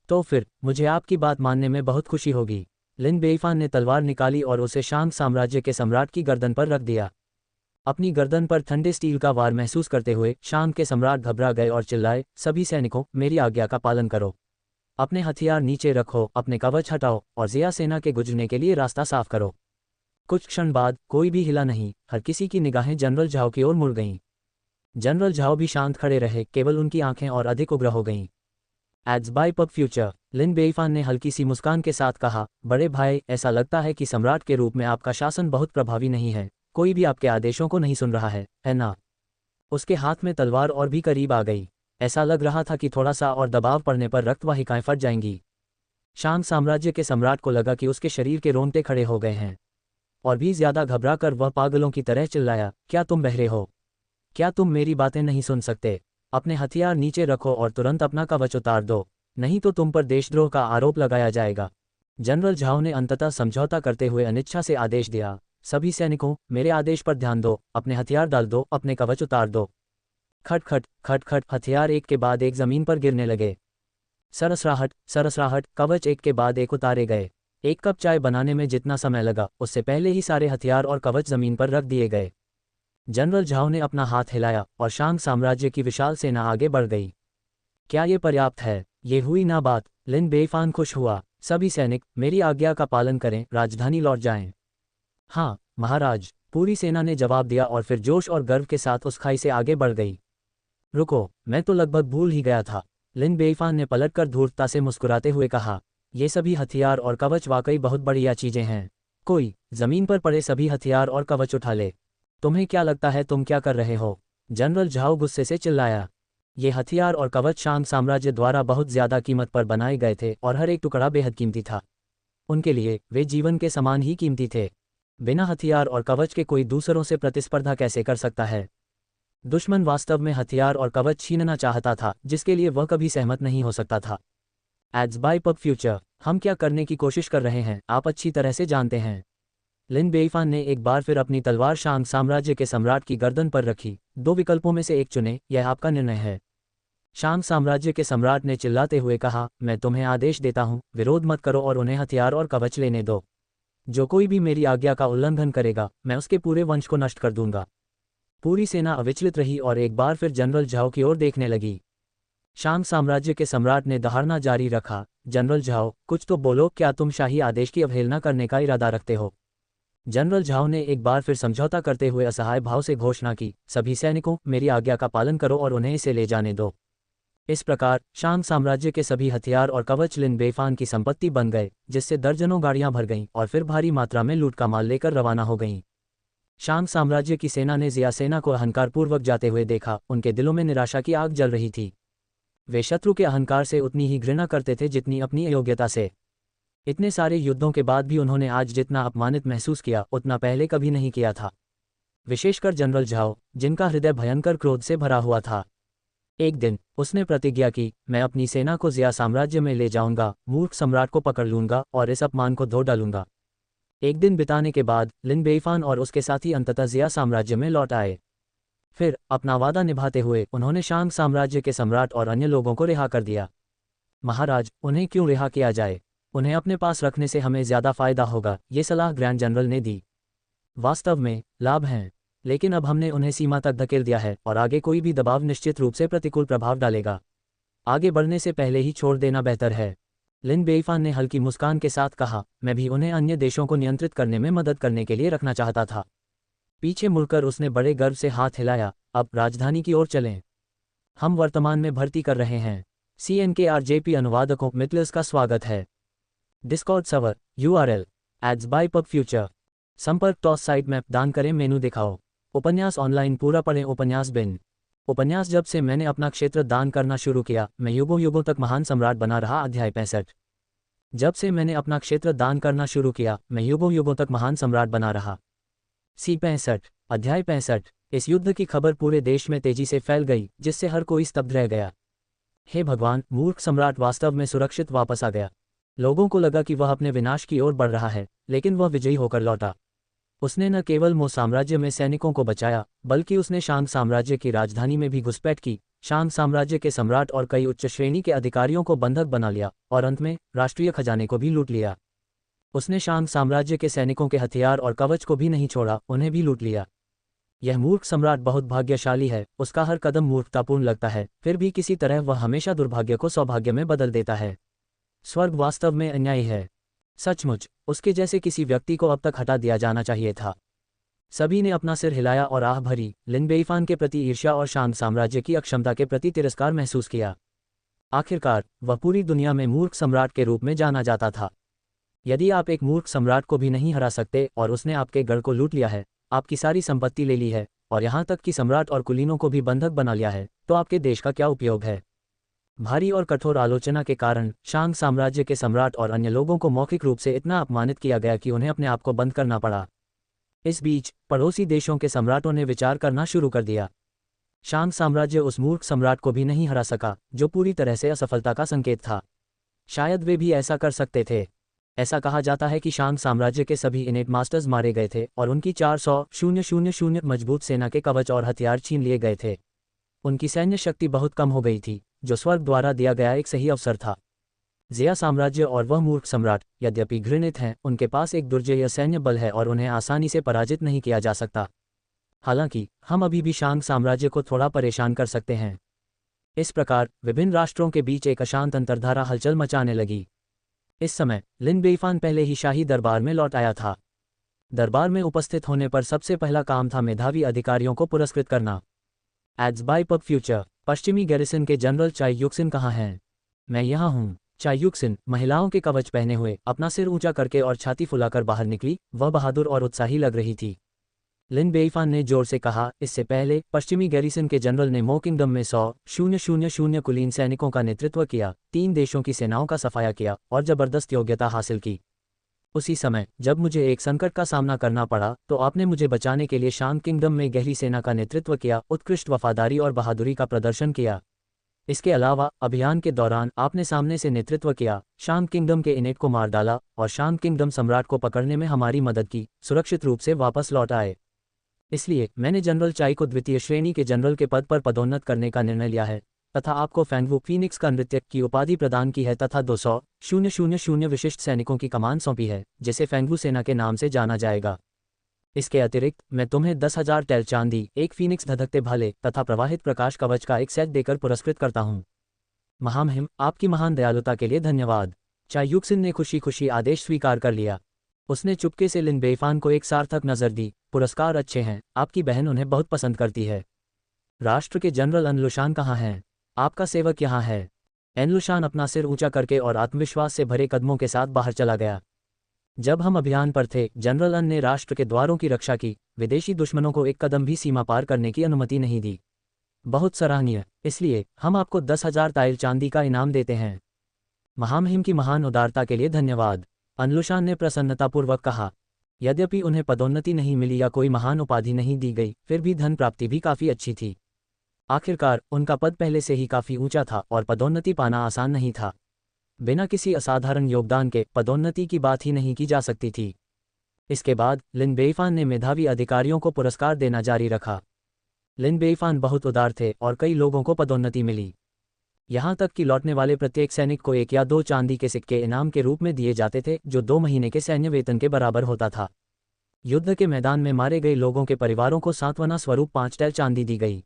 तो फिर मुझे आपकी बात मानने में बहुत खुशी होगी। लिन बेइफान ने तलवार निकाली और उसे शांग साम्राज्य के सम्राट की गर्दन पर रख दिया। अपनी गर्दन पर ठंडे स्टील का वार महसूस करते हुए शांग के सम्राट घबरा गए और चिल्लाए, सभी सैनिकों, मेरी आज्ञा का पालन करो। अपने हथियार नीचे रखो, अपने कवच हटाओ और जिया सेना के गुजरने के लिए रास्ता साफ करो। कुछ क्षण बाद कोई भी हिला नहीं। हर किसी की निगाहें जनरल झाओ की ओर मुड़ गईं। जनरल झाओ भी शांत खड़े रहे, केवल उनकी आंखें और अधिक उग्र हो गईं। Ads by pub future. Lin Beifan ने हल्की सी मुस्कान के साथ कहा, बड़े भाई, ऐसा लगता है कि सम्राट के रूप में आपका शासन बहुत प्रभावी नहीं है। कोई भी आपके आदेशों को नहीं सुन रहा है ना? उसके हाथ में तलवार और भी करीब आ गई। ऐसा लग रहा था कि थोड़ा सा और दबाव पड़ने पर रक्तवाहिकाएं फट जाएंगी। शांग साम्राज्य के सम्राट को लगा कि उसके शरीर के रोंगटे खड़े हो गए हैं। और भी ज्यादा घबराकर वह पागलों की तरह चिल्लाया, क्या तुम बहरे हो? क्या तुम मेरी बातें नहीं सुन सकते? अपने हथियार नीचे रखो और तुरंत अपना कवच उतार दो, नहीं तो तुम पर देशद्रोह का आरोप लगाया जाएगा। जनरल झाओ ने अंततः समझौता करते हुए अनिच्छा से आदेश दिया, सभी सैनिकों, मेरे आदेश पर ध्यान दो, अपने हथियार डाल दो, अपने कवच उतार दो। खट खट खट खट हथियार एक के बाद एक जमीन पर गिरने लगे। सरसराहट सरसराहट, कवच एक के बाद एक उतारे गए। एक कप चाय बनाने में जितना समय लगा उससे पहले ही सारे हथियार और कवच जमीन पर रख दिए गए। जनरल झाओ ने अपना हाथ हिलाया और शांग साम्राज्य की विशाल सेना आगे बढ़ गई। क्या ये पर्याप्त है? ये हुई ना बात। लिन बेइफान खुश हुआ। सभी सैनिक, मेरी आज्ञा का पालन करें, राजधानी लौट जाएं। हाँ महाराज, पूरी सेना ने जवाब दिया और फिर जोश और गर्व के साथ उस खाई से आगे बढ़ गई। रुको, मैं तो लगभग भूल ही गया था। लिन बेइफान ने पलटकर धूर्तता से मुस्कुराते हुए कहा, ये सभी हथियार और कवच वाकई बहुत बढ़िया चीजें हैं। कोई जमीन पर पड़े सभी हथियार और कवच उठा ले। तुम्हें क्या लगता है तुम क्या कर रहे हो? जनरल झाओ गुस्से से चिल्लाया। ये हथियार और कवच शांग साम्राज्य द्वारा बहुत ज्यादा कीमत पर बनाए गए थे और हर एक टुकड़ा बेहद कीमती था। उनके लिए वे जीवन के समान ही कीमती थे। बिना हथियार और कवच के कोई दूसरों से प्रतिस्पर्धा कैसे कर सकता है? दुश्मन वास्तव में हथियार और कवच छीनना चाहता था, जिसके लिए वह कभी सहमत नहीं हो सकता था। Ads by pub future. हम क्या करने की कोशिश कर रहे हैं आप अच्छी तरह से जानते हैं। लिन बेइफान ने एक बार फिर अपनी तलवार शांग साम्राज्य के सम्राट की गर्दन पर रखी। 2 विकल्पों में से एक चुने, यह आपका निर्णय है। शांग साम्राज्य के सम्राट ने चिल्लाते हुए कहा, मैं तुम्हें आदेश देता हूँ, विरोध मत करो और उन्हें हथियार और कवच लेने दो। जो कोई भी मेरी आज्ञा का उल्लंघन करेगा, मैं उसके पूरे वंश को नष्ट कर दूंगा। पूरी सेना अविचलित रही और एक बार फिर जनरल झाओ की ओर देखने लगी। शांग साम्राज्य के सम्राट ने दहाड़ना जारी रखा, जनरल झाओ, कुछ तो बोलो, क्या तुम शाही आदेश की अवहेलना करने का इरादा रखते हो? जनरल झाओ ने एक बार फिर समझौता करते हुए असहाय भाव से घोषणा की, सभी सैनिकों, मेरी आज्ञा का पालन करो और उन्हें इसे ले जाने दो। इस प्रकार शांग साम्राज्य के सभी हथियार और कवच लिन बेइफान की संपत्ति बन गए, जिससे दर्जनों गाड़ियां भर गईं और फिर भारी मात्रा में लूट का माल लेकर रवाना हो गईं। शांग साम्राज्य की सेना ने जिया सेना को अहंकारपूर्वक जाते हुए देखा। उनके दिलों में निराशा की आग जल रही थी। वे शत्रु के अहंकार से उतनी ही घृणा करते थे जितनी अपनी अयोग्यता से। इतने सारे युद्धों के बाद भी उन्होंने आज जितना अपमानित महसूस किया, उतना पहले कभी नहीं किया था। विशेषकर जनरल झाओ, जिनका हृदय भयंकर क्रोध से भरा हुआ था। एक दिन उसने प्रतिज्ञा की, मैं अपनी सेना को जिया साम्राज्य में ले जाऊंगा, मूर्ख सम्राट को पकड़ लूंगा और इस अपमान को धो डालूंगा। एक दिन बिताने के बाद लिन बेइफान और उसके साथी अंततः जिया साम्राज्य में लौट आए। फिर अपना वादा निभाते हुए उन्होंने शांग साम्राज्य के सम्राट और अन्य लोगों को रिहा कर दिया। महाराज, उन्हें क्यों रिहा किया जाए? उन्हें अपने पास रखने से हमें ज्यादा फायदा होगा, ये सलाह ग्रैंड जनरल ने दी। वास्तव में लाभ हैं, लेकिन अब हमने उन्हें सीमा तक धकेल दिया है और आगे कोई भी दबाव निश्चित रूप से प्रतिकूल प्रभाव डालेगा। आगे बढ़ने से पहले ही छोड़ देना बेहतर है। लिन बेइफान ने हल्की मुस्कान के साथ कहा, मैं भी उन्हें अन्य देशों को नियंत्रित करने में मदद करने के लिए रखना चाहता था। पीछे मुड़कर उसने बड़े गर्व से हाथ हिलाया, अब राजधानी की ओर चलें। हम वर्तमान में भर्ती कर रहे हैं। CNKRJP अनुवादकों मित्लर्स का स्वागत है। Discord server URL ads by pub future. संपर्क टॉस साइट मैप दान करें मेनू दिखाओ। उपन्यास ऑनलाइन पूरा पढ़ें। उपन्यास बिन उपन्यास जब से मैंने अपना क्षेत्र दान करना शुरू किया, मैं युगों युगों तक महान सम्राट बना रहा। अध्याय 65। जब से मैंने अपना क्षेत्र दान करना शुरू किया, मैं युगों युगों तक महान सम्राट बना रहा। C65। अध्याय 65। इस युद्ध की खबर पूरे देश में तेजी से फैल गई, जिससे हर कोई स्तब्ध रह गया। हे भगवान, मूर्ख सम्राट वास्तव में सुरक्षित वापस आ गया। लोगों को लगा कि वह अपने विनाश की ओर बढ़ रहा है, लेकिन वह विजयी होकर लौटा। उसने न केवल मो साम्राज्य में सैनिकों को बचाया, बल्कि उसने शांग साम्राज्य की राजधानी में भी घुसपैठ की। शांग साम्राज्य के सम्राट और कई उच्च श्रेणी के अधिकारियों को बंधक बना लिया और अंत में राष्ट्रीय खजाने को भी लूट लिया। उसने शांग साम्राज्य के सैनिकों के हथियार और कवच को भी नहीं छोड़ा, उन्हें भी लूट लिया। यह मूर्ख सम्राट बहुत भाग्यशाली है। उसका हर कदम मूर्खतापूर्ण लगता है, फिर भी किसी तरह वह हमेशा दुर्भाग्य को सौभाग्य में बदल देता है। स्वर्ग वास्तव में अन्यायी है। सचमुच उसके जैसे किसी व्यक्ति को अब तक हटा दिया जाना चाहिए था। सभी ने अपना सिर हिलाया और आह भरी। लिन बेइफान के प्रति ईर्ष्या और शांग साम्राज्य की अक्षमता के प्रति तिरस्कार महसूस किया। आखिरकार वह पूरी दुनिया में मूर्ख सम्राट के रूप में जाना जाता था। यदि आप एक मूर्ख सम्राट को भी नहीं हरा सकते और उसने आपके गढ़ को लूट लिया है, आपकी सारी संपत्ति ले ली है और यहाँ तक कि सम्राट और कुलीनों को भी बंधक बना लिया है, तो आपके देश का क्या उपयोग है? भारी और कठोर आलोचना के कारण शांग साम्राज्य के सम्राट और अन्य लोगों को मौखिक रूप से इतना अपमानित किया गया कि उन्हें अपने आप को बंद करना पड़ा। इस बीच पड़ोसी देशों के सम्राटों ने विचार करना शुरू कर दिया। शांग साम्राज्य उस मूर्ख सम्राट को भी नहीं हरा सका, जो पूरी तरह से असफलता का संकेत था। शायद वे भी ऐसा कर सकते थे। ऐसा कहा जाता है कि शांग साम्राज्य के सभी इनेट मास्टर्स मारे गए थे और उनकी 400,000 मजबूत सेना के कवच और हथियार छीन लिए गए थे। उनकी सैन्य शक्ति बहुत कम हो गई थी, जो स्वर्ग द्वारा दिया गया एक सही अवसर था। जिया साम्राज्य और वह मूर्ख सम्राट यद्यपि घृणित हैं, उनके पास एक दुर्जेय सैन्य बल है और उन्हें आसानी से पराजित नहीं किया जा सकता। हालांकि हम अभी भी शांग साम्राज्य को थोड़ा परेशान कर सकते हैं। इस प्रकार विभिन्न राष्ट्रों के बीच एक अशांत अंतर्धारा हलचल मचाने लगी। इस समय लिन बेइफान पहले ही शाही दरबार में लौट आया था। दरबार में उपस्थित होने पर सबसे पहला काम था मेधावी अधिकारियों को पुरस्कृत करना। Ads by pub future. पश्चिमी गैरिसन के जनरल चाई युक्सिन कहाँ हैं? मैं यहाँ हूँ। चाई युक्सिन महिलाओं के कवच पहने हुए, अपना सिर ऊंचा करके और छाती फुलाकर बाहर निकली। वह बहादुर और उत्साही लग रही थी। लिन बेइफान ने जोर से कहा। इससे पहले पश्चिमी गैरिसन के जनरल ने मो किंगडम में 100,000 कुलीन सैनिकों का नेतृत्व किया, 3 देशों की सेनाओं का सफाया किया और जबरदस्त योग्यता हासिल की। उसी समय जब मुझे एक संकट का सामना करना पड़ा, तो आपने मुझे बचाने के लिए शांग किंगडम में गहरी सेना का नेतृत्व किया, उत्कृष्ट वफादारी और बहादुरी का प्रदर्शन किया। इसके अलावा अभियान के दौरान आपने सामने से नेतृत्व किया, शांत किंगडम के इनेट को मार डाला और शांत किंगडम सम्राट को पकड़ने में हमारी मदद की, सुरक्षित रूप से वापस लौट आए। इसलिए मैंने जनरल चाई को द्वितीय श्रेणी के जनरल के पद पर पदोन्नत करने का निर्णय लिया है तथा आपको फैंगवू फीनिक्स का नृत्य की उपाधि प्रदान की है तथा 200,000 विशिष्ट सैनिकों की कमान सौंपी है, जिसे फैंगवू सेना के नाम से जाना जाएगा। इसके अतिरिक्त मैं तुम्हें 10,000 टैल चांदी, एक फीनिक्स धधकते भाले तथा प्रवाहित प्रकाश कवच का एक सेट देकर पुरस्कृत करता हूँ। महामहिम, आपकी महान दयालुता के लिए धन्यवाद। चाई युक्सिन ने खुशी खुशी आदेश स्वीकार कर लिया। उसने चुपके से लिन बेइफान को एक सार्थक नज़र दी। पुरस्कार अच्छे हैं, आपकी बहन उन्हें बहुत पसंद करती है। राष्ट्र के जनरल एनलुशान कहाँ हैं? आपका सेवक यहाँ है। एनलुशान अपना सिर ऊंचा करके और आत्मविश्वास से भरे कदमों के साथ बाहर चला गया। जब हम अभियान पर थे, जनरल अन ने राष्ट्र के द्वारों की रक्षा की, विदेशी दुश्मनों को एक कदम भी सीमा पार करने की अनुमति नहीं दी। बहुत सराहनीय, इसलिए हम आपको 10,000 ताइल चांदी का इनाम देते हैं। महामहिम की महान उदारता के लिए धन्यवाद, एनलुशान ने प्रसन्नतापूर्वक कहा। यद्यपि उन्हें पदोन्नति नहीं मिली या कोई महान उपाधि नहीं दी गई, फिर भी धन प्राप्ति भी काफ़ी अच्छी थी। आखिरकार उनका पद पहले से ही काफ़ी ऊंचा था और पदोन्नति पाना आसान नहीं था। बिना किसी असाधारण योगदान के पदोन्नति की बात ही नहीं की जा सकती थी। इसके बाद लिन बेइफान ने मेधावी अधिकारियों को पुरस्कार देना जारी रखा। लिन बेइफान बहुत उदार थे और कई लोगों को पदोन्नति मिली। यहाँ तक कि लौटने वाले प्रत्येक सैनिक को 1 या 2 चांदी के सिक्के इनाम के रूप में दिए जाते थे, जो 2 महीने के सैन्य वेतन के बराबर होता था। युद्ध के मैदान में मारे गए लोगों के परिवारों को सांत्वना स्वरूप 5 टैल चांदी दी गई।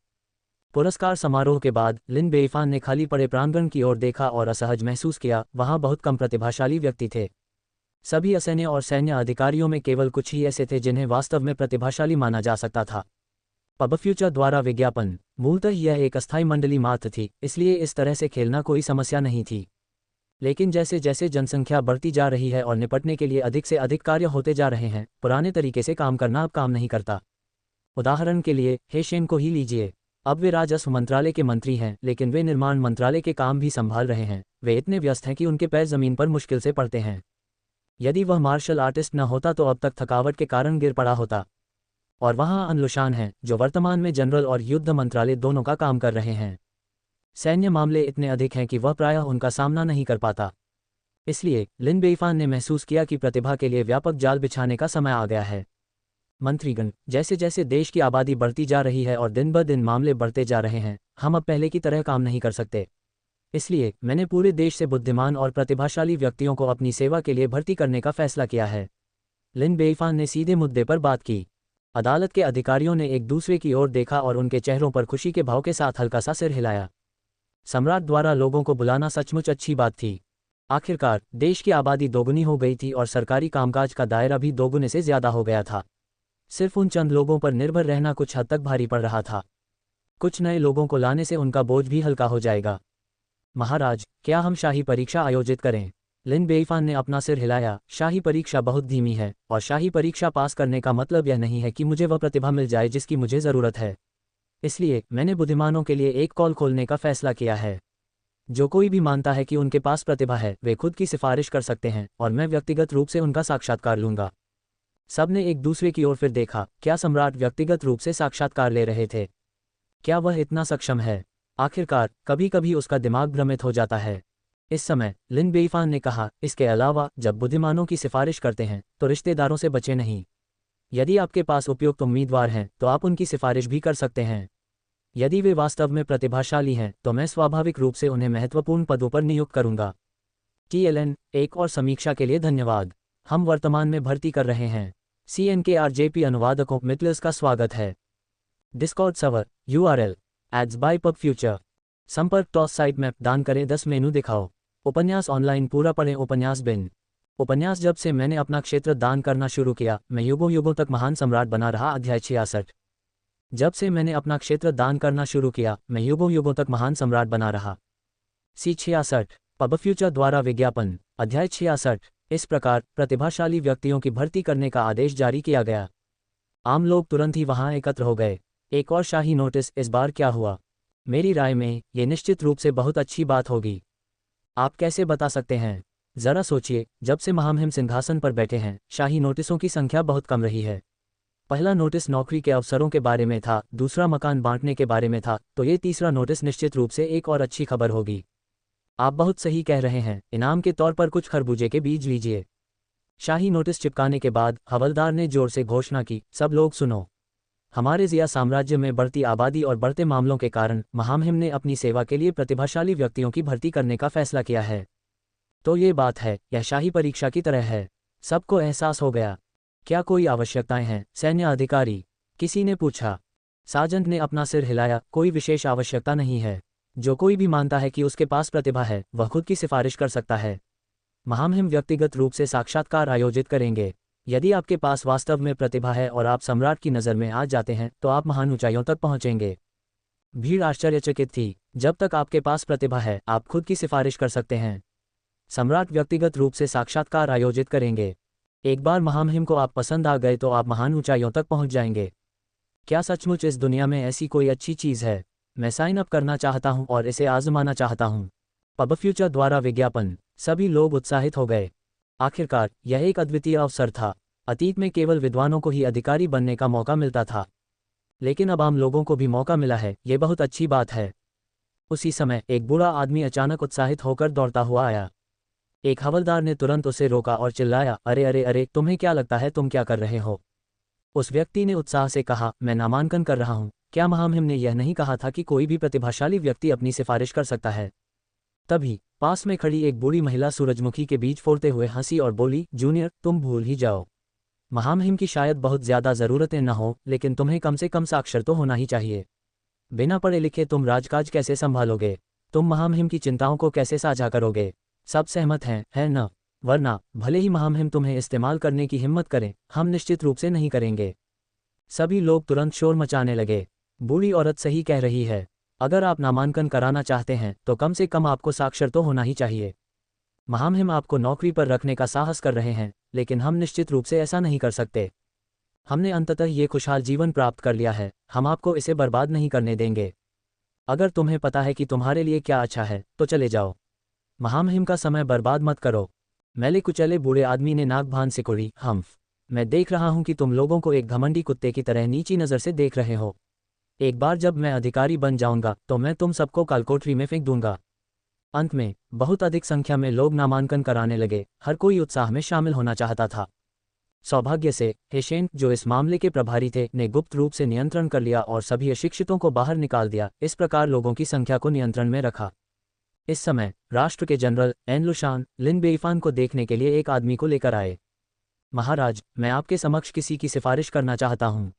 पुरस्कार समारोह के बाद लिन बेइफान ने खाली पड़े प्रांगण की ओर देखा और असहज महसूस किया। वहां बहुत कम प्रतिभाशाली व्यक्ति थे। सभी असैन्य और सैन्य अधिकारियों में केवल कुछ ही ऐसे थे जिन्हें वास्तव में प्रतिभाशाली माना जा सकता था। पब फ्यूचर द्वारा विज्ञापन। मूलतः यह एक अस्थायी मंडली मात्र थी, इसलिए इस तरह से खेलना कोई समस्या नहीं थी। लेकिन जैसे जैसे जनसंख्या बढ़ती जा रही है और निपटने के लिए अधिक से अधिक कार्य होते जा रहे हैं, पुराने तरीके से काम करना अब काम नहीं करता। उदाहरण के लिए हेशेन को ही लीजिए। अब वे राजस्व मंत्रालय के मंत्री हैं, लेकिन वे निर्माण मंत्रालय के काम भी संभाल रहे हैं। वे इतने व्यस्त हैं कि उनके पैर जमीन पर मुश्किल से पड़ते हैं। यदि वह मार्शल आर्टिस्ट न होता तो अब तक थकावट के कारण गिर पड़ा होता। और वहाँ एनलुशान हैं, जो वर्तमान में जनरल और युद्ध मंत्रालय दोनों का काम कर रहे हैं। सैन्य मामले इतने अधिक हैं कि वह प्रायः उनका सामना नहीं कर पाता। इसलिए लिन बेइफान ने महसूस किया कि प्रतिभा के लिए व्यापक जाल बिछाने का समय आ गया है। मंत्रीगण, जैसे जैसे देश की आबादी बढ़ती जा रही है और दिन ब दिन मामले बढ़ते जा रहे हैं, हम अब पहले की तरह काम नहीं कर सकते। इसलिए मैंने पूरे देश से बुद्धिमान और प्रतिभाशाली व्यक्तियों को अपनी सेवा के लिए भर्ती करने का फैसला किया है। लिन बेइफान ने सीधे मुद्दे पर बात की। अदालत के अधिकारियों ने एक दूसरे की ओर देखा और उनके चेहरों पर खुशी के भाव के साथ हल्का सा सिर हिलाया। सम्राट द्वारा लोगों को बुलाना सचमुच अच्छी बात थी। आखिरकार देश की आबादी दोगुनी हो गई थी और सरकारी कामकाज का दायरा भी दोगुने से ज्यादा हो गया था। सिर्फ उन चंद लोगों पर निर्भर रहना कुछ हद तक भारी पड़ रहा था। कुछ नए लोगों को लाने से उनका बोझ भी हल्का हो जाएगा। महाराज, क्या हम शाही परीक्षा आयोजित करें? लिन बेइफान ने अपना सिर हिलाया। शाही परीक्षा बहुत धीमी है और शाही परीक्षा पास करने का मतलब यह नहीं है कि मुझे वह प्रतिभा मिल जाए जिसकी मुझे ज़रूरत है। इसलिए मैंने बुद्धिमानों के लिए एक कॉल खोलने का फैसला किया है। जो कोई भी मानता है कि उनके पास प्रतिभा है, वे खुद की सिफारिश कर सकते हैं और मैं व्यक्तिगत रूप से उनका साक्षात्कार लूंगा। सबने एक दूसरे की ओर फिर देखा। क्या सम्राट व्यक्तिगत रूप से साक्षात्कार ले रहे थे? क्या वह इतना सक्षम है? आखिरकार कभी कभी उसका दिमाग भ्रमित हो जाता है। इस समय लिन बेइफान ने कहा, इसके अलावा जब बुद्धिमानों की सिफारिश करते हैं तो रिश्तेदारों से बचे नहीं। यदि आपके पास उपयुक्त उम्मीदवार हैं तो आप उनकी सिफारिश भी कर सकते हैं। यदि वे वास्तव में प्रतिभाशाली हैं तो मैं स्वाभाविक रूप से उन्हें महत्वपूर्ण पदों पर नियुक्त करूंगा। TLN, एक और समीक्षा के लिए धन्यवाद। हम वर्तमान में भर्ती कर रहे हैं। CNKRJP अनुवादकों मिटलर्स का स्वागत है। Discord server URL ads by pub future. संपर्क टॉस साइट मैप दान करें 10 मेनू दिखाओ। उपन्यास ऑनलाइन पूरा पढ़ें। उपन्यास बिन। उपन्यास जब से मैंने अपना क्षेत्र दान करना शुरू किया, मैं युगों युगों तक महान सम्राट बना रहा। अध्याय 66। जब से मैंने अपना क्षेत्र दान करना शुरू किया, मैं युगों युगों तक महान सम्राट बना रहा। C66। पब फ्यूचर द्वारा विज्ञापन। अध्याय 66। इस प्रकार प्रतिभाशाली व्यक्तियों की भर्ती करने का आदेश जारी किया गया। आम लोग तुरंत ही वहां एकत्र हो गए। एक और शाही नोटिस। इस बार क्या हुआ? मेरी राय में ये निश्चित रूप से बहुत अच्छी बात होगी। आप कैसे बता सकते हैं? जरा सोचिए, जब से महामहिम सिंहासन पर बैठे हैं, शाही नोटिसों की संख्या बहुत कम रही है। पहला नोटिस नौकरी के अवसरों के बारे में था, दूसरा मकान बांटने के बारे में था, तो ये तीसरा नोटिस निश्चित रूप से एक और अच्छी खबर होगी। आप बहुत सही कह रहे हैं, इनाम के तौर पर कुछ खरबूजे के बीज लीजिए। शाही नोटिस चिपकाने के बाद हवलदार ने जोर से घोषणा की, सब लोग सुनो। हमारे ज़िया साम्राज्य में बढ़ती आबादी और बढ़ते मामलों के कारण महामहिम ने अपनी सेवा के लिए प्रतिभाशाली व्यक्तियों की भर्ती करने का फैसला किया है। तो ये बात है, यह शाही परीक्षा की तरह है। सबको एहसास हो गया। क्या कोई आवश्यकताएं हैं, सैन्य अधिकारी? किसी ने पूछा। सार्जेंट ने अपना सिर हिलाया, कोई विशेष आवश्यकता नहीं है। जो कोई भी मानता है कि उसके पास प्रतिभा है, वह खुद की सिफारिश कर सकता है। महामहिम व्यक्तिगत रूप से साक्षात्कार आयोजित करेंगे। यदि आपके पास वास्तव में प्रतिभा है और आप सम्राट की नज़र में आ जाते हैं, तो आप महान ऊंचाइयों तक पहुंचेंगे। भीड़ आश्चर्यचकित थी। जब तक आपके पास प्रतिभा है, आप खुद की सिफारिश कर सकते हैं। सम्राट व्यक्तिगत रूप से साक्षात्कार आयोजित करेंगे। एक बार महामहिम को आप पसंद आ गए तो आप महान ऊंचाइयों तक पहुंच जाएंगे। क्या सचमुच इस दुनिया में ऐसी कोई अच्छी चीज़ है? मैं साइन अप करना चाहता हूं और इसे आजमाना चाहता हूं। पब फ्यूचर द्वारा विज्ञापन। सभी लोग उत्साहित हो गए। आखिरकार यह एक अद्वितीय अवसर था। अतीत में केवल विद्वानों को ही अधिकारी बनने का मौका मिलता था, लेकिन अब आम लोगों को भी मौका मिला है। ये बहुत अच्छी बात है। उसी समय एक बूढ़ा आदमी अचानक उत्साहित होकर दौड़ता हुआ आया। एक हवलदार ने तुरंत उसे रोका और चिल्लाया, अरे अरे अरे, तुम्हें क्या लगता है तुम क्या कर रहे हो? उस व्यक्ति ने उत्साह से कहा, मैं नामांकन कर रहा हूं। क्या महामहिम ने यह नहीं कहा था कि कोई भी प्रतिभाशाली व्यक्ति अपनी सिफारिश कर सकता है? तभी पास में खड़ी एक बूढ़ी महिला सूरजमुखी के बीज फोड़ते हुए हंसी और बोली, जूनियर, तुम भूल ही जाओ। महामहिम की शायद बहुत ज़्यादा ज़रूरतें न हो, लेकिन तुम्हें कम से कम साक्षर तो होना ही चाहिए। बिना पढ़े लिखे तुम राजकाज कैसे संभालोगे? तुम महामहिम की चिंताओं को कैसे साझा करोगे? सब सहमत हैं, है न? वरना भले ही महामहिम तुम्हें इस्तेमाल करने की हिम्मत करें, हम निश्चित रूप से नहीं करेंगे। सभी लोग तुरंत शोर मचाने लगे। बूढ़ी औरत सही कह रही है। अगर आप नामांकन कराना चाहते हैं तो कम से कम आपको साक्षर तो होना ही चाहिए। महामहिम आपको नौकरी पर रखने का साहस कर रहे हैं, लेकिन हम निश्चित रूप से ऐसा नहीं कर सकते। हमने अंततः ये खुशहाल जीवन प्राप्त कर लिया है, हम आपको इसे बर्बाद नहीं करने देंगे। अगर तुम्हें पता है कि तुम्हारे लिए क्या अच्छा है, तो चले जाओ। महामहिम का समय बर्बाद मत करो। मैले कुचले बूढ़े आदमी ने नाक भान सिकोड़ी, मैं देख रहा हूं कि तुम लोगों को एक घमंडी कुत्ते की तरह नीची नज़र से देख रहे हो। एक बार जब मैं अधिकारी बन जाऊंगा तो मैं तुम सबको कालकोठरी में फेंक दूंगा। अंत में बहुत अधिक संख्या में लोग नामांकन कराने लगे। हर कोई उत्साह में शामिल होना चाहता था। सौभाग्य से हेशेंट, जो इस मामले के प्रभारी थे, ने गुप्त रूप से नियंत्रण कर लिया और सभी अशिक्षितों को बाहर निकाल दिया। इस प्रकार लोगों की संख्या को नियंत्रण में रखा। इस समय राष्ट्र के जनरल एन लुशान लिन बेईफान को देखने के लिए एक आदमी को लेकर आए। महाराज, मैं आपके समक्ष किसी की सिफारिश करना चाहता हूँ।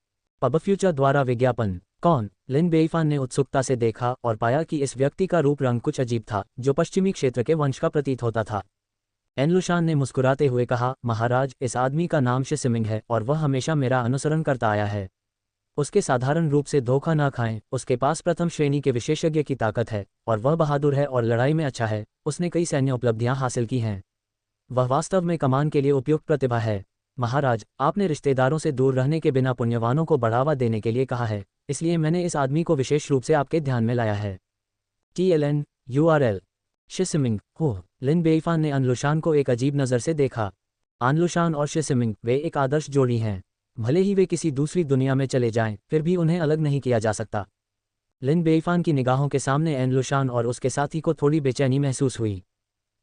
पब फ्यूचर द्वारा विज्ञापन। कौन? लिन बेईफान ने उत्सुकता से देखा और पाया कि इस व्यक्ति का रूप रंग कुछ अजीब था, जो पश्चिमी क्षेत्र के वंश का प्रतीत होता था। एन लुशान ने मुस्कुराते हुए कहा, महाराज, इस आदमी का नाम शिसिमिंग है और वह हमेशा मेरा अनुसरण करता आया है। उसके साधारण रूप से धोखा न खाएं। उसके पास प्रथम श्रेणी के विशेषज्ञ की ताकत है और वह बहादुर है और लड़ाई में अच्छा है। उसने कई सैन्य उपलब्धियां हासिल की हैं। वह वास्तव में कमान के लिए उपयुक्त प्रतिभा है। महाराज, आपने रिश्तेदारों से दूर रहने के बिना पुण्यवानों को बढ़ावा देने के लिए कहा है, इसलिए मैंने इस आदमी को विशेष रूप से आपके ध्यान में लाया है। TLN URL शिसिमिंग। ओह! लिन बेईफान ने अनलुशान को एक अजीब नज़र से देखा। अनलुशान और शिसिमिंग, वे एक आदर्श जोड़ी हैं। भले ही वे किसी दूसरी दुनिया में चले जाएं, फिर भी उन्हें अलग नहीं किया जा सकता। लिन बेईफान की निगाहों के सामने एनलुशान और उसके साथी को थोड़ी बेचैनी महसूस हुई।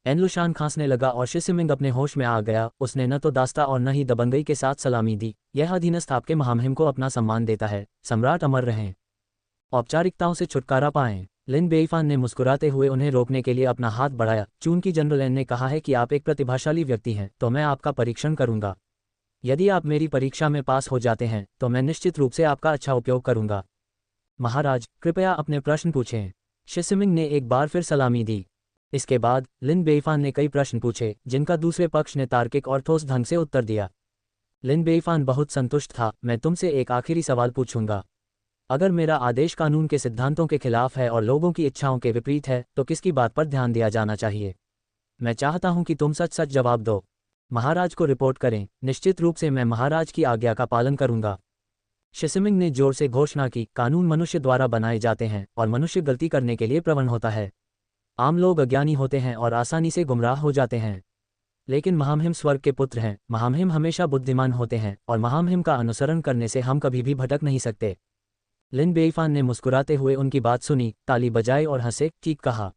एनलुशान खांसने लगा और शिसिमिंग अपने होश में आ गया। उसने न तो दास्ता और न ही दबंगई के साथ सलामी दी। यह अधीनस्थ आपके महामहिम को अपना सम्मान देता है। सम्राट अमर रहें। औपचारिकताओं से छुटकारा पाएं। लिन बेईफान ने मुस्कुराते हुए उन्हें रोकने के लिए अपना हाथ बढ़ाया। चूंकि जनरल एन ने कहा है कि आप एक प्रतिभाशाली व्यक्ति हैं, तो मैं आपका परीक्षण करूंगा। यदि आप मेरी परीक्षा में पास हो जाते हैं तो मैं निश्चित रूप से आपका अच्छा उपयोग करूंगा। महाराज, कृपया अपने प्रश्न पूछें। शिसिमिंग ने एक बार फिर सलामी दी। इसके बाद लिन बेईफान ने कई प्रश्न पूछे, जिनका दूसरे पक्ष ने तार्किक और ठोस ढंग से उत्तर दिया। लिन बेईफान बहुत संतुष्ट था। मैं तुमसे एक आखिरी सवाल पूछूंगा। अगर मेरा आदेश कानून के सिद्धांतों के खिलाफ है और लोगों की इच्छाओं के विपरीत है, तो किसकी बात पर ध्यान दिया जाना चाहिए? मैं चाहता हूं कि तुम सच सच जवाब दो। महाराज को रिपोर्ट करें। निश्चित रूप से मैं महाराज की आज्ञा का पालन करूंगा। शिसिमिंग ने जोर से घोषणा की, कानून मनुष्य द्वारा बनाए जाते हैं और मनुष्य गलती करने के लिए प्रवण होता है। आम लोग अज्ञानी होते हैं और आसानी से गुमराह हो जाते हैं। लेकिन महामहिम स्वर्ग के पुत्र हैं, महामहिम हमेशा बुद्धिमान होते हैं और महामहिम का अनुसरण करने से हम कभी भी भटक नहीं सकते। लिन बेईफान ने मुस्कुराते हुए उनकी बात सुनी, ताली बजाई और हंसे, ठीक कहा।